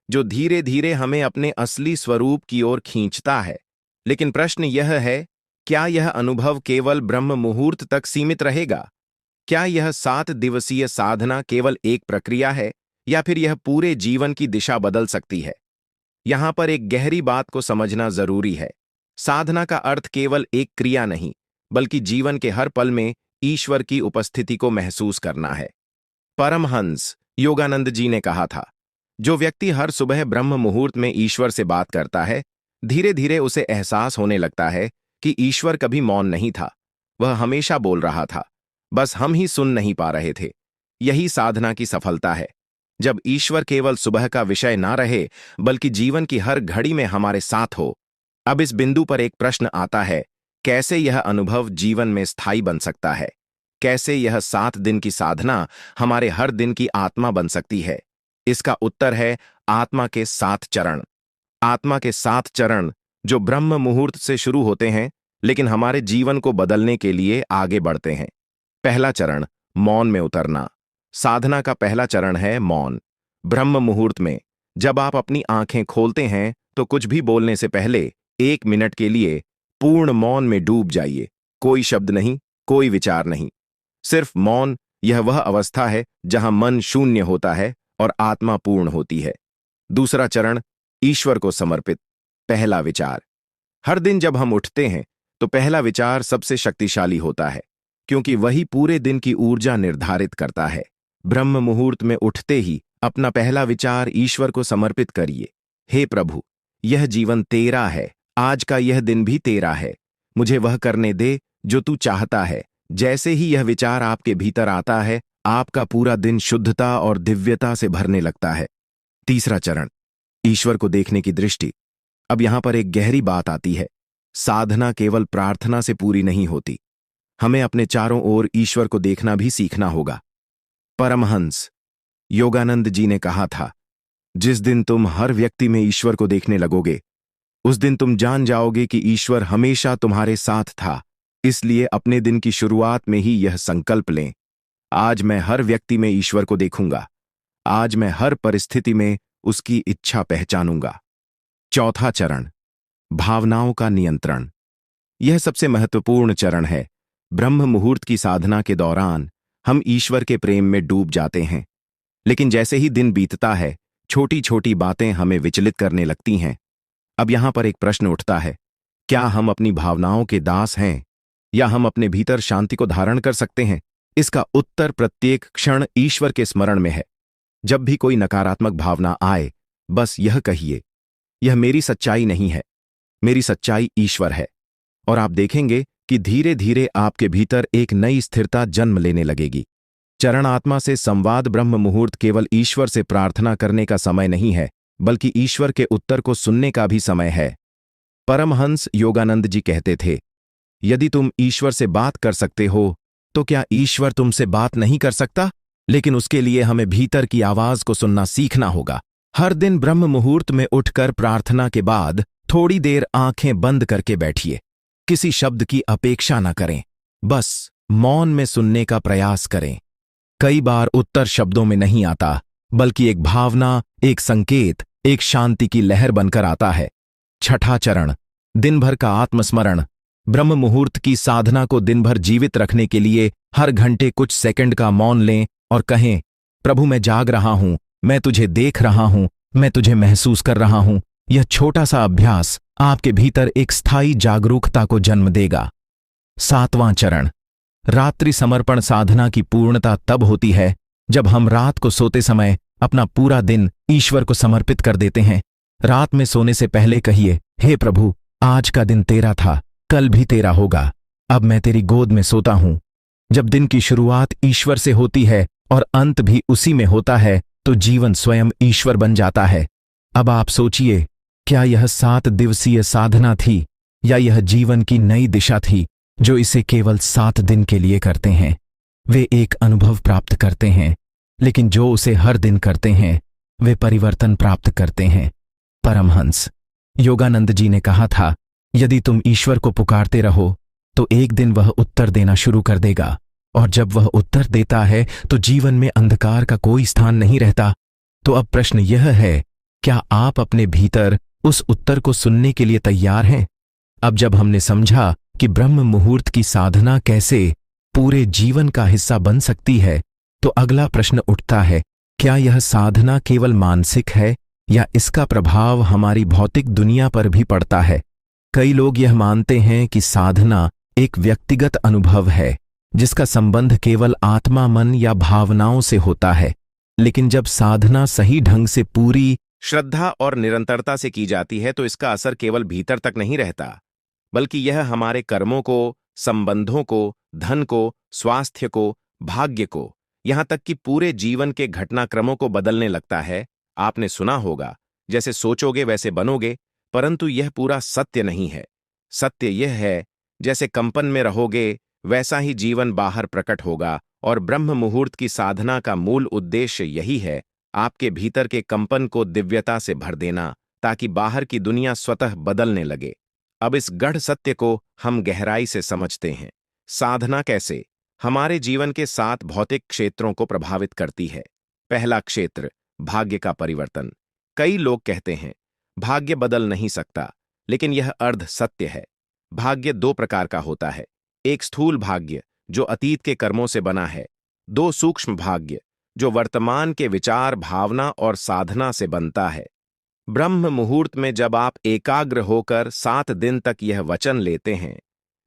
जो धीरे धीरे हमें अपने असली स्वरूप की ओर खींचता है। लेकिन प्रश्न यह है, क्या यह अनुभव केवल ब्रह्म मुहूर्त तक सीमित रहेगा? क्या यह 7 दिवसीय साधना केवल एक प्रक्रिया है, या फिर यह पूरे जीवन की दिशा बदल सकती है? यहां पर एक गहरी बात को समझना जरूरी है। साधना का अर्थ केवल एक क्रिया नहीं, बल्कि जीवन के हर पल में ईश्वर की उपस्थिति को महसूस करना है। परमहंस योगानंद जी ने कहा था, जो व्यक्ति हर सुबह ब्रह्म मुहूर्त में ईश्वर से बात करता है, धीरे धीरे उसे एहसास होने लगता है कि ईश्वर कभी मौन नहीं था, वह हमेशा बोल रहा था, बस हम ही सुन नहीं पा रहे थे। यही साधना की सफलता है, जब ईश्वर केवल सुबह का विषय ना रहे, बल्कि जीवन की हर घड़ी में हमारे साथ हो। अब इस बिंदु पर एक प्रश्न आता है, कैसे यह अनुभव जीवन में स्थायी बन सकता है? कैसे यह 7 दिन की साधना हमारे हर दिन की आत्मा बन सकती है? इसका उत्तर है आत्मा के 7 चरण। आत्मा के 7 चरण जो ब्रह्म मुहूर्त से शुरू होते हैं, लेकिन हमारे जीवन को बदलने के लिए आगे बढ़ते हैं। पहला चरण, मौन में उतरना। साधना का पहला चरण है मौन। ब्रह्म मुहूर्त में जब आप अपनी आंखें खोलते हैं, तो कुछ भी बोलने से पहले 1 मिनट के लिए पूर्ण मौन में डूब जाइए। कोई शब्द नहीं, कोई विचार नहीं, सिर्फ मौन। यह वह अवस्था है जहां मन शून्य होता है और आत्मा पूर्ण होती है। दूसरा चरण, ईश्वर को समर्पित। पहला विचार। हर दिन जब हम उठते हैं, तो पहला विचार सबसे शक्तिशाली होता है, क्योंकि वही पूरे दिन की ऊर्जा निर्धारित करता है। ब्रह्म मुहूर्त में उठते ही अपना पहला विचार ईश्वर को समर्पित करिए। हे प्रभु, यह जीवन तेरा है, आज का यह दिन भी तेरा है, मुझे वह करने दे जो तू चाहता है। जैसे ही यह विचार आपके भीतर आता है, आपका पूरा दिन शुद्धता और दिव्यता से भरने लगता है। तीसरा चरण, ईश्वर को देखने की दृष्टि। अब यहां पर एक गहरी बात आती है। साधना केवल प्रार्थना से पूरी नहीं होती, हमें अपने चारों ओर ईश्वर को देखना भी सीखना होगा। परमहंस योगानंद जी ने कहा था, जिस दिन तुम हर व्यक्ति में ईश्वर को देखने लगोगे, उस दिन तुम जान जाओगे कि ईश्वर हमेशा तुम्हारे साथ था। इसलिए अपने दिन की शुरुआत में ही यह संकल्प लें, आज मैं हर व्यक्ति में ईश्वर को देखूंगा, आज मैं हर परिस्थिति में उसकी इच्छा पहचानूंगा। चौथा चरण, भावनाओं का नियंत्रण। यह सबसे महत्वपूर्ण चरण है। ब्रह्म मुहूर्त की साधना के दौरान हम ईश्वर के प्रेम में डूब जाते हैं, लेकिन जैसे ही दिन बीतता है, छोटी छोटी बातें हमें विचलित करने लगती हैं। अब यहां पर एक प्रश्न उठता है, क्या हम अपनी भावनाओं के दास हैं, या हम अपने भीतर शांति को धारण कर सकते हैं? इसका उत्तर प्रत्येक क्षण ईश्वर के स्मरण में है। जब भी कोई नकारात्मक भावना आए, बस यह कहिए, यह मेरी सच्चाई नहीं है, मेरी सच्चाई ईश्वर है। और आप देखेंगे कि धीरे धीरे आपके भीतर एक नई स्थिरता जन्म लेने लगेगी। चरण आत्मा से संवाद। ब्रह्म मुहूर्त केवल ईश्वर से प्रार्थना करने का समय नहीं है, बल्कि ईश्वर के उत्तर को सुनने का भी समय है। परमहंस योगानंद जी कहते थे, यदि तुम ईश्वर से बात कर सकते हो तो क्या ईश्वर तुमसे बात नहीं कर सकता? लेकिन उसके लिए हमें भीतर की आवाज को सुनना सीखना होगा। हर दिन ब्रह्म मुहूर्त में उठकर प्रार्थना के बाद थोड़ी देर आंखें बंद करके बैठिए। किसी शब्द की अपेक्षा न करें, बस मौन में सुनने का प्रयास करें। कई बार उत्तर शब्दों में नहीं आता, बल्कि एक भावना, एक संकेत, एक शांति की लहर बनकर आता है। छठा चरण, दिन भर का आत्मस्मरण। ब्रह्म मुहूर्त की साधना को दिन भर जीवित रखने के लिए हर घंटे कुछ सेकंड का मौन लें और कहें, प्रभु मैं जाग रहा हूं, मैं तुझे देख रहा हूं, मैं तुझे महसूस कर रहा हूं। यह छोटा सा अभ्यास आपके भीतर एक स्थायी जागरूकता को जन्म देगा। सातवां चरण, रात्रि समर्पण। साधना की पूर्णता तब होती है जब हम रात को सोते समय अपना पूरा दिन ईश्वर को समर्पित कर देते हैं। रात में सोने से पहले कहिए, हे प्रभु, आज का दिन तेरा था, कल भी तेरा होगा, अब मैं तेरी गोद में सोता हूं। जब दिन की शुरुआत ईश्वर से होती है और अंत भी उसी में होता है तो जीवन स्वयं ईश्वर बन जाता है। अब आप सोचिए, क्या यह 7 दिवसीय साधना थी या यह जीवन की नई दिशा थी? जो इसे केवल 7 दिन के लिए करते हैं वे एक अनुभव प्राप्त करते हैं, लेकिन जो उसे हर दिन करते हैं वे परिवर्तन प्राप्त करते हैं। परमहंस योगानंद जी ने कहा था, यदि तुम ईश्वर को पुकारते रहो तो एक दिन वह उत्तर देना शुरू कर देगा, और जब वह उत्तर देता है तो जीवन में अंधकार का कोई स्थान नहीं रहता। तो अब प्रश्न यह है, क्या आप अपने भीतर उस उत्तर को सुनने के लिए तैयार हैं? अब जब हमने समझा कि ब्रह्म मुहूर्त की साधना कैसे पूरे जीवन का हिस्सा बन सकती है, तो अगला प्रश्न उठता है, क्या यह साधना केवल मानसिक है या इसका प्रभाव हमारी भौतिक दुनिया पर भी पड़ता है? कई लोग यह मानते हैं कि साधना एक व्यक्तिगत अनुभव है जिसका संबंध केवल आत्मा, मन या भावनाओं से होता है। लेकिन जब साधना सही ढंग से पूरी श्रद्धा और निरंतरता से की जाती है तो इसका असर केवल भीतर तक नहीं रहता, बल्कि यह हमारे कर्मों को, संबंधों को, धन को, स्वास्थ्य को, भाग्य को, यहां तक कि पूरे जीवन के घटनाक्रमों को बदलने लगता है। आपने सुना होगा, जैसे सोचोगे वैसे बनोगे, परंतु यह पूरा सत्य नहीं है। सत्य यह है, जैसे कंपन में रहोगे वैसा ही जीवन बाहर प्रकट होगा। और ब्रह्म मुहूर्त की साधना का मूल उद्देश्य यही है, आपके भीतर के कंपन को दिव्यता से भर देना, ताकि बाहर की दुनिया स्वतः बदलने लगे। अब इस गढ़ सत्य को हम गहराई से समझते हैं। साधना कैसे हमारे जीवन के 7 भौतिक क्षेत्रों को प्रभावित करती है। पहला क्षेत्र, भाग्य का परिवर्तन। कई लोग कहते हैं, भाग्य बदल नहीं सकता, लेकिन यह अर्ध सत्य है। भाग्य 2 प्रकार का होता है, एक स्थूल भाग्य जो अतीत के कर्मों से बना है, 2 सूक्ष्म भाग्य जो वर्तमान के विचार, भावना और साधना से बनता है। ब्रह्म मुहूर्त में जब आप एकाग्र होकर 7 दिन तक यह वचन लेते हैं,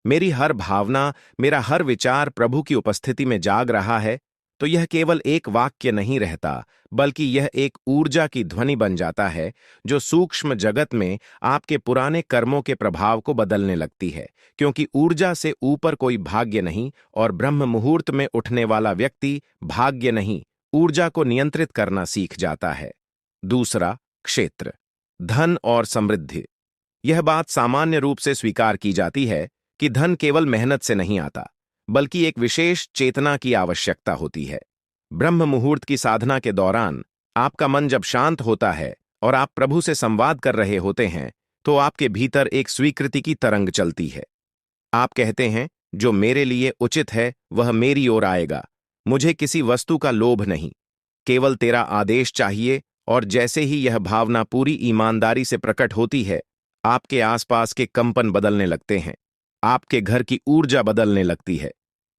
मेरी हर भावना, मेरा हर विचार प्रभु की उपस्थिति में जाग रहा है, तो यह केवल एक वाक्य नहीं रहता, बल्कि यह एक ऊर्जा की ध्वनि बन जाता है जो सूक्ष्म जगत में आपके पुराने कर्मों के प्रभाव को बदलने लगती है। क्योंकि ऊर्जा से ऊपर कोई भाग्य नहीं, और ब्रह्म मुहूर्त में उठने वाला व्यक्ति भाग्य नहीं, ऊर्जा को नियंत्रित करना सीख जाता है। दूसरा क्षेत्र, धन और समृद्धि। यह बात सामान्य रूप से स्वीकार की जाती है कि धन केवल मेहनत से नहीं आता, बल्कि एक विशेष चेतना की आवश्यकता होती है। ब्रह्म मुहूर्त की साधना के दौरान आपका मन जब शांत होता है और आप प्रभु से संवाद कर रहे होते हैं, तो आपके भीतर एक स्वीकृति की तरंग चलती है। आप कहते हैं, जो मेरे लिए उचित है वह मेरी ओर आएगा, मुझे किसी वस्तु का लोभ नहीं, केवल तेरा आदेश चाहिए। और जैसे ही यह भावना पूरी ईमानदारी से प्रकट होती है, आपके आसपास के कंपन बदलने लगते हैं, आपके घर की ऊर्जा बदलने लगती है,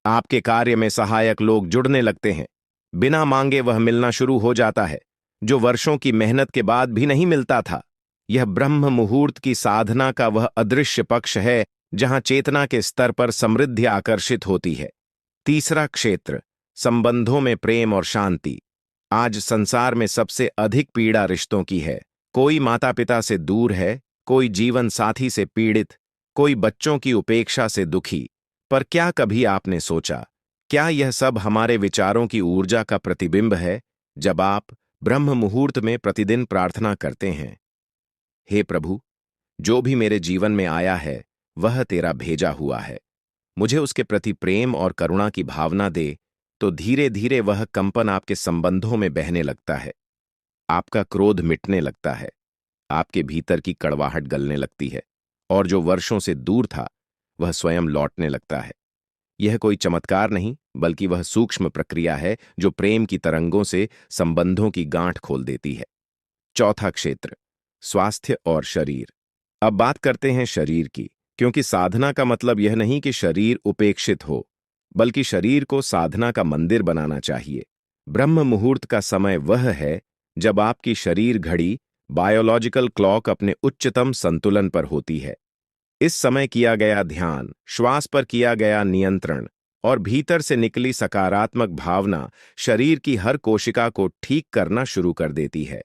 आपके कार्य में सहायक लोग जुड़ने लगते हैं, बिना मांगे वह मिलना शुरू हो जाता है जो वर्षों की मेहनत के बाद भी नहीं मिलता था। यह ब्रह्म मुहूर्त की साधना का वह अदृश्य पक्ष है जहां चेतना के स्तर पर समृद्धि आकर्षित होती है। तीसरा क्षेत्र, संबंधों में प्रेम और शांति। आज संसार में सबसे अधिक पीड़ा रिश्तों की है। कोई माता पिता से दूर है, कोई जीवन साथी से पीड़ित, कोई बच्चों की उपेक्षा से दुखी। पर क्या कभी आपने सोचा, क्या यह सब हमारे विचारों की ऊर्जा का प्रतिबिंब है? जब आप ब्रह्म मुहूर्त में प्रतिदिन प्रार्थना करते हैं, हे प्रभु, जो भी मेरे जीवन में आया है वह तेरा भेजा हुआ है। मुझे उसके प्रति प्रेम और करुणा की भावना दे, तो धीरे धीरे वह कंपन आपके संबंधों में बहने लगता है। आपका क्रोध मिटने लगता है, आपके भीतर की कड़वाहट गलने लगती है, और जो वर्षों से दूर था वह स्वयं लौटने लगता है। यह कोई चमत्कार नहीं, बल्कि वह सूक्ष्म प्रक्रिया है जो प्रेम की तरंगों से संबंधों की गांठ खोल देती है। चौथा क्षेत्र, स्वास्थ्य और शरीर। अब बात करते हैं शरीर की, क्योंकि साधना का मतलब यह नहीं कि शरीर उपेक्षित हो, बल्कि शरीर को साधना का मंदिर बनाना चाहिए। ब्रह्म मुहूर्त का समय वह है जब आपकी शरीर घड़ी, बायोलॉजिकल क्लॉक, अपने उच्चतम संतुलन पर होती है। इस समय किया गया ध्यान, श्वास पर किया गया नियंत्रण और भीतर से निकली सकारात्मक भावना शरीर की हर कोशिका को ठीक करना शुरू कर देती है।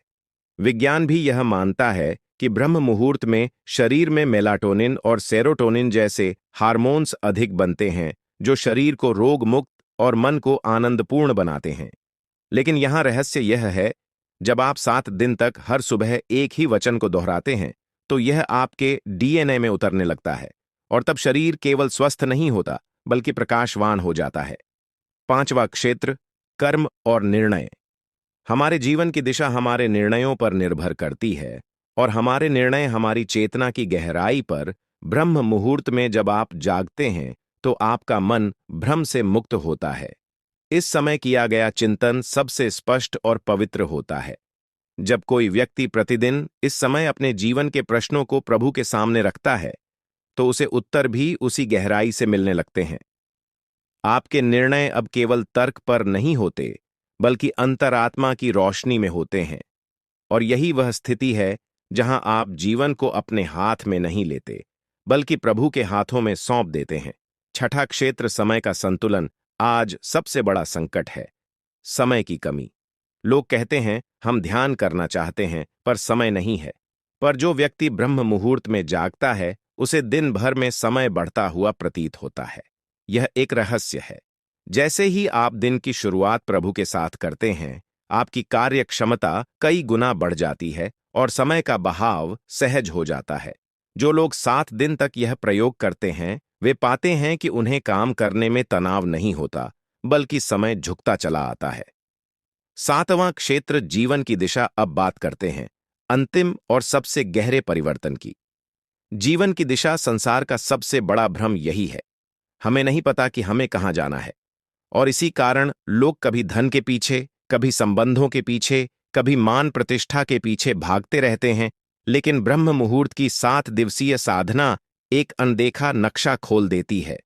विज्ञान भी यह मानता है कि ब्रह्म मुहूर्त में शरीर में मेलाटोनिन और सेरोटोनिन जैसे हार्मोन्स अधिक बनते हैं, जो शरीर को रोग मुक्त और मन को आनंदपूर्ण बनाते हैं। लेकिन यहां रहस्य यह है, जब आप 7 दिन तक हर सुबह एक ही वचन को दोहराते हैं, तो यह आपके डीएनए में उतरने लगता है, और तब शरीर केवल स्वस्थ नहीं होता, बल्कि प्रकाशवान हो जाता है। पांचवा क्षेत्र, कर्म और निर्णय। हमारे जीवन की दिशा हमारे निर्णयों पर निर्भर करती है, और हमारे निर्णय हमारी चेतना की गहराई पर। ब्रह्म मुहूर्त में जब आप जागते हैं, तो आपका मन भ्रम से मुक्त होता है। इस समय किया गया चिंतन सबसे स्पष्ट और पवित्र होता है। जब कोई व्यक्ति प्रतिदिन इस समय अपने जीवन के प्रश्नों को प्रभु के सामने रखता है, तो उसे उत्तर भी उसी गहराई से मिलने लगते हैं। आपके निर्णय अब केवल तर्क पर नहीं होते, बल्कि अंतरात्मा की रोशनी में होते हैं। और यही वह स्थिति है जहां आप जीवन को अपने हाथ में नहीं लेते, बल्कि प्रभु के हाथों में सौंप देते हैं। छठा क्षेत्र, समय का संतुलन। आज सबसे बड़ा संकट है समय की कमी। लोग कहते हैं, हम ध्यान करना चाहते हैं पर समय नहीं है। पर जो व्यक्ति ब्रह्म मुहूर्त में जागता है, उसे दिन भर में समय बढ़ता हुआ प्रतीत होता है। यह एक रहस्य है। जैसे ही आप दिन की शुरुआत प्रभु के साथ करते हैं, आपकी कार्य क्षमता कई गुना बढ़ जाती है और समय का बहाव सहज हो जाता है। जो लोग 7 दिन तक यह प्रयोग करते हैं, वे पाते हैं कि उन्हें काम करने में तनाव नहीं होता, बल्कि समय झुकता चला आता है। सातवां क्षेत्र, जीवन की दिशा। अब बात करते हैं अंतिम और सबसे गहरे परिवर्तन की। जीवन की दिशा, संसार का सबसे बड़ा भ्रम यही है। हमें नहीं पता कि हमें कहां जाना है, और इसी कारण लोग कभी धन के पीछे, कभी संबंधों के पीछे, कभी मान प्रतिष्ठा के पीछे भागते रहते हैं। लेकिन ब्रह्म मुहूर्त की 7 दिवसीय साधना एक अनदेखा नक्शा खोल देती है।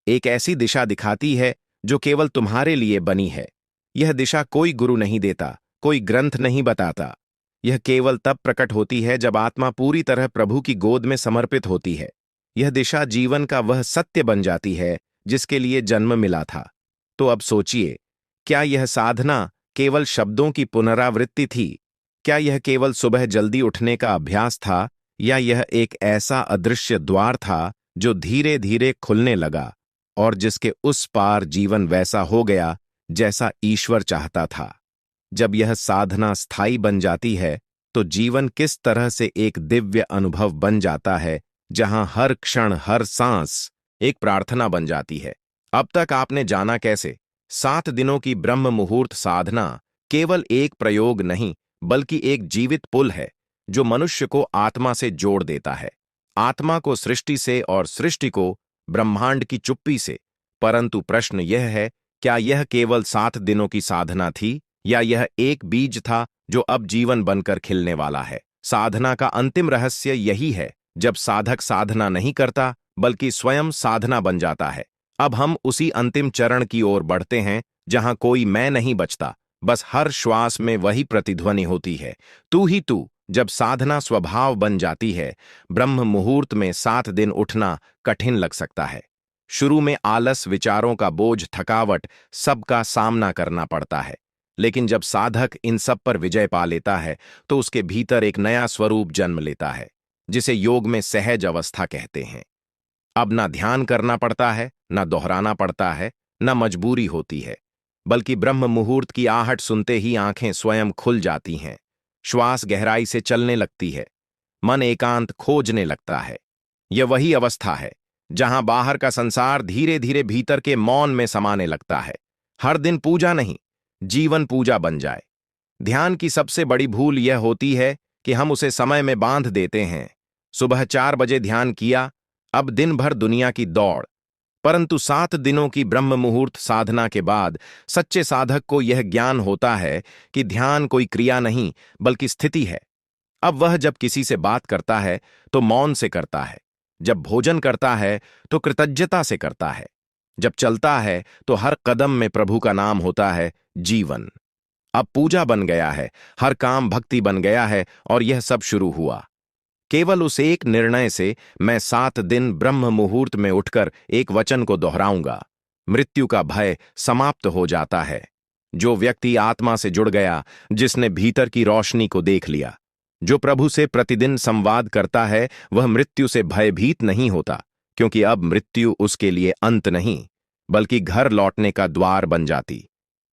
एक ऐसी दिशा दिखाती है जो केवल तुम्हारे लिए बनी है। यह दिशा कोई गुरु नहीं देता, कोई ग्रंथ नहीं बताता। यह केवल तब प्रकट होती है जब आत्मा पूरी तरह प्रभु की गोद में समर्पित होती है। यह दिशा जीवन का वह सत्य बन जाती है जिसके लिए जन्म मिला था। तो अब सोचिए, क्या यह साधना केवल शब्दों की पुनरावृत्ति थी? क्या यह केवल सुबह जल्दी उठने का अभ्यास था, या यह एक ऐसा अदृश्य द्वार था जो धीरे धीरे खुलने लगा और जिसके उस पार जीवन वैसा हो गया जैसा ईश्वर चाहता था? जब यह साधना स्थायी बन जाती है, तो जीवन किस तरह से एक दिव्य अनुभव बन जाता है, जहां हर क्षण, हर सांस एक प्रार्थना बन जाती है। अब तक आपने जाना कैसे? 7 दिनों की ब्रह्म मुहूर्त साधना केवल एक प्रयोग नहीं, बल्कि एक जीवित पुल है जो मनुष्य को आत्मा से जोड़ देता है। आत्मा को सृष्टि से और सृष्टि को ब्रह्मांड की चुप्पी से। परंतु प्रश्न यह है, क्या यह केवल 7 दिनों की साधना थी, या यह एक बीज था जो अब जीवन बनकर खिलने वाला है? साधना का अंतिम रहस्य यही है, जब साधक साधना नहीं करता, बल्कि स्वयं साधना बन जाता है। अब हम उसी अंतिम चरण की ओर बढ़ते हैं जहां कोई मैं नहीं बचता, बस हर श्वास में वही प्रतिध्वनि होती है, तू ही तू। जब साधना स्वभाव बन जाती है, ब्रह्म मुहूर्त में 7 दिन उठना कठिन लग सकता है। शुरू में आलस, विचारों का बोझ, थकावट, सबका सामना करना पड़ता है। लेकिन जब साधक इन सब पर विजय पा लेता है, तो उसके भीतर एक नया स्वरूप जन्म लेता है, जिसे योग में सहज अवस्था कहते हैं। अब ना ध्यान करना पड़ता है, ना दोहराना पड़ता है, ना मजबूरी होती है। बल्कि ब्रह्म मुहूर्त की आहट सुनते ही आंखें स्वयं खुल जाती हैं, श्वास गहराई से चलने लगती है, मन एकांत खोजने लगता है। यह वही अवस्था है जहां बाहर का संसार धीरे धीरे भीतर के मौन में समाने लगता है। हर दिन पूजा नहीं, जीवन पूजा बन जाए। ध्यान की सबसे बड़ी भूल यह होती है कि हम उसे समय में बांध देते हैं। सुबह 4 बजे ध्यान किया, अब दिन भर दुनिया की दौड़। परंतु 7 दिनों की ब्रह्म मुहूर्त साधना के बाद सच्चे साधक को यह ज्ञान होता है कि ध्यान कोई क्रिया नहीं बल्कि स्थिति है। अब वह जब किसी से बात करता है तो मौन से करता है, जब भोजन करता है तो कृतज्ञता से करता है, जब चलता है तो हर कदम में प्रभु का नाम होता है। जीवन अब पूजा बन गया है, हर काम भक्ति बन गया है। और यह सब शुरू हुआ केवल उस एक निर्णय से, मैं 7 दिन ब्रह्म मुहूर्त में उठकर एक वचन को दोहराऊंगा। मृत्यु का भय समाप्त हो जाता है। जो व्यक्ति आत्मा से जुड़ गया, जिसने भीतर की रोशनी को देख लिया, जो प्रभु से प्रतिदिन संवाद करता है, वह मृत्यु से भयभीत नहीं होता, क्योंकि अब मृत्यु उसके लिए अंत नहीं बल्कि घर लौटने का द्वार बन जाती।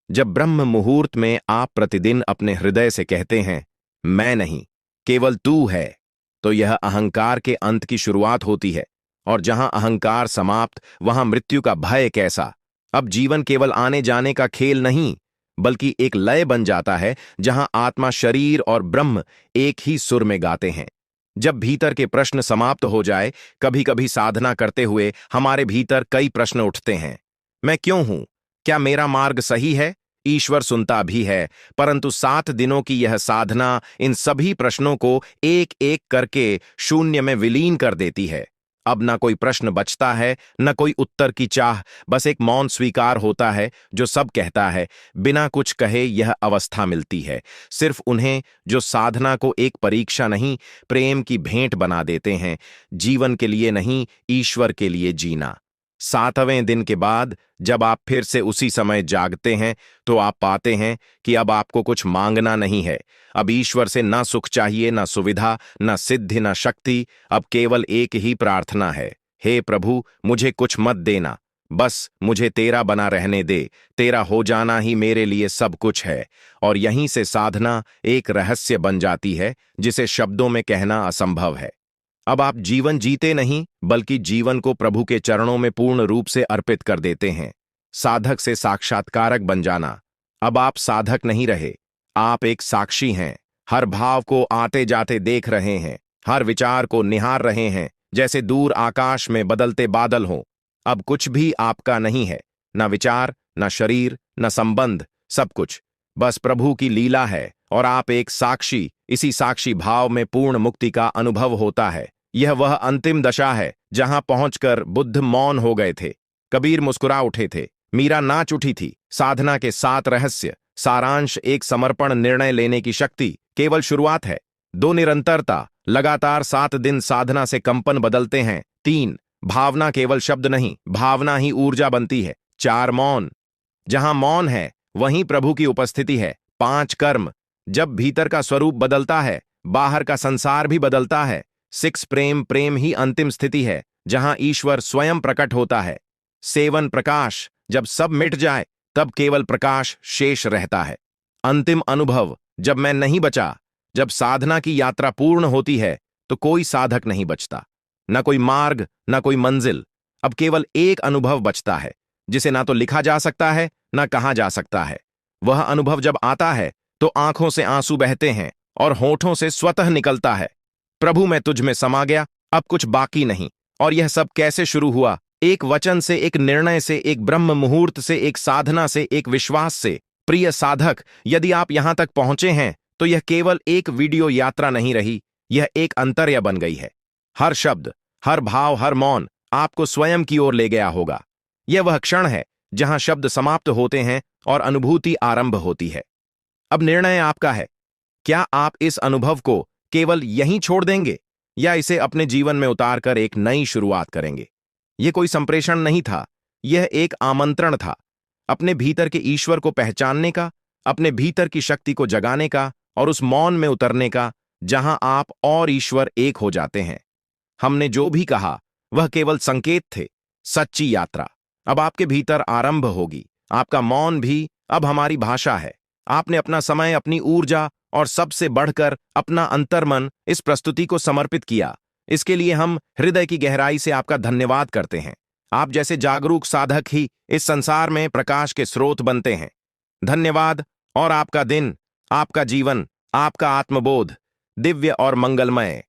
जब ब्रह्म मुहूर्त में आप प्रतिदिन अपने हृदय से कहते हैं, मैं नहीं, केवल तू है, तो यह अहंकार के अंत की शुरुआत होती है। और जहां अहंकार समाप्त, वहां मृत्यु का भय कैसा। अब जीवन केवल आने जाने का खेल नहीं बल्कि एक लय बन जाता है, जहां आत्मा, शरीर और ब्रह्म एक ही सुर में गाते हैं। जब भीतर के प्रश्न समाप्त हो जाए, कभी कभी साधना करते हुए हमारे भीतर कई प्रश्न उठते हैं। मैं क्यों हूं? क्या मेरा मार्ग सही है? ईश्वर सुनता भी है, परंतु 7 दिनों की यह साधना इन सभी प्रश्नों को एक एक करके शून्य में विलीन कर देती है। अब न कोई प्रश्न बचता है, न कोई उत्तर की चाह, बस एक मौन स्वीकार होता है जो सब कहता है। बिना कुछ कहे यह अवस्था मिलती है सिर्फ उन्हें जो साधना को एक परीक्षा नहीं, प्रेम की भेंट बना देते हैं। जीवन के लिए नहीं, ईश्वर के लिए जीना। 7वें दिन के बाद जब आप फिर से उसी समय जागते हैं, तो आप पाते हैं कि अब आपको कुछ मांगना नहीं है। अब ईश्वर से ना सुख चाहिए, ना सुविधा, ना सिद्धि, ना शक्ति। अब केवल एक ही प्रार्थना है, हे प्रभु, मुझे कुछ मत देना, बस मुझे तेरा बना रहने दे। तेरा हो जाना ही मेरे लिए सब कुछ है। और यहीं से साधना एक रहस्य बन जाती है जिसे शब्दों में कहना असंभव है। अब आप जीवन जीते नहीं बल्कि जीवन को प्रभु के चरणों में पूर्ण रूप से अर्पित कर देते हैं। साधक से साक्षात्कारक बन जाना। अब आप साधक नहीं रहे, आप एक साक्षी हैं। हर भाव को आते जाते देख रहे हैं, हर विचार को निहार रहे हैं, जैसे दूर आकाश में बदलते बादल हों। अब कुछ भी आपका नहीं है, न विचार, न शरीर, न संबंध, सब कुछ बस प्रभु की लीला है। और आप एक साक्षी, इसी साक्षी भाव में पूर्ण मुक्ति का अनुभव होता है। यह वह अंतिम दशा है जहां पहुंचकर बुद्ध मौन हो गए थे, कबीर मुस्कुरा उठे थे, मीरा नाच उठी थी। साधना के 7 रहस्य, सारांश, एक समर्पण, निर्णय लेने की शक्ति केवल शुरुआत है। 2 निरंतरता, लगातार 7 दिन साधना से कंपन बदलते हैं। 3 भावना, केवल शब्द नहीं, भावना ही ऊर्जा बनती है। 4 मौन, जहां मौन है वहीं प्रभु की उपस्थिति है। 5 कर्म, जब भीतर का स्वरूप बदलता है, बाहर का संसार भी बदलता है। 6 प्रेम, प्रेम ही अंतिम स्थिति है जहां ईश्वर स्वयं प्रकट होता है। 7 प्रकाश, जब सब मिट जाए तब केवल प्रकाश शेष रहता है। अंतिम अनुभव, जब मैं नहीं बचा, जब साधना की यात्रा पूर्ण होती है तो कोई साधक नहीं बचता, न कोई मार्ग, न कोई मंजिल। अब केवल एक अनुभव बचता है जिसे ना तो लिखा जा सकता है, ना कहा जा सकता है। वह अनुभव जब आता है तो आंखों से आंसू बहते हैं और होठों से स्वतः निकलता है, प्रभु मैं तुझ में समा गया, अब कुछ बाकी नहीं। और यह सब कैसे शुरू हुआ? एक वचन से, एक निर्णय से, एक ब्रह्म मुहूर्त से, एक साधना से, एक विश्वास से। प्रिय साधक, यदि आप यहां तक पहुंचे हैं तो यह केवल एक वीडियो यात्रा नहीं रही, यह एक अंतर्या बन गई है। हर शब्द, हर भाव, हर मौन आपको स्वयं की ओर ले गया होगा। यह वह क्षण है जहां शब्द समाप्त होते हैं और अनुभूति आरंभ होती है। अब निर्णय आपका है, क्या आप इस अनुभव को केवल यहीं छोड़ देंगे या इसे अपने जीवन में उतारकर एक नई शुरुआत करेंगे? यह कोई संप्रेषण नहीं था, यह एक आमंत्रण था अपने भीतर के ईश्वर को पहचानने का, अपने भीतर की शक्ति को जगाने का और उस मौन में उतरने का जहां आप और ईश्वर एक हो जाते हैं। हमने जो भी कहा वह केवल संकेत थे, सच्ची यात्रा अब आपके भीतर आरंभ होगी। आपका मौन भी अब हमारी भाषा है। आपने अपना समय, अपनी ऊर्जा और सबसे बढ़कर अपना अंतर्मन इस प्रस्तुति को समर्पित किया। इसके लिए हम हृदय की गहराई से आपका धन्यवाद करते हैं। आप जैसे जागरूक साधक ही इस संसार में प्रकाश के स्रोत बनते हैं। धन्यवाद। और आपका दिन, आपका जीवन, आपका आत्मबोध दिव्य और मंगलमय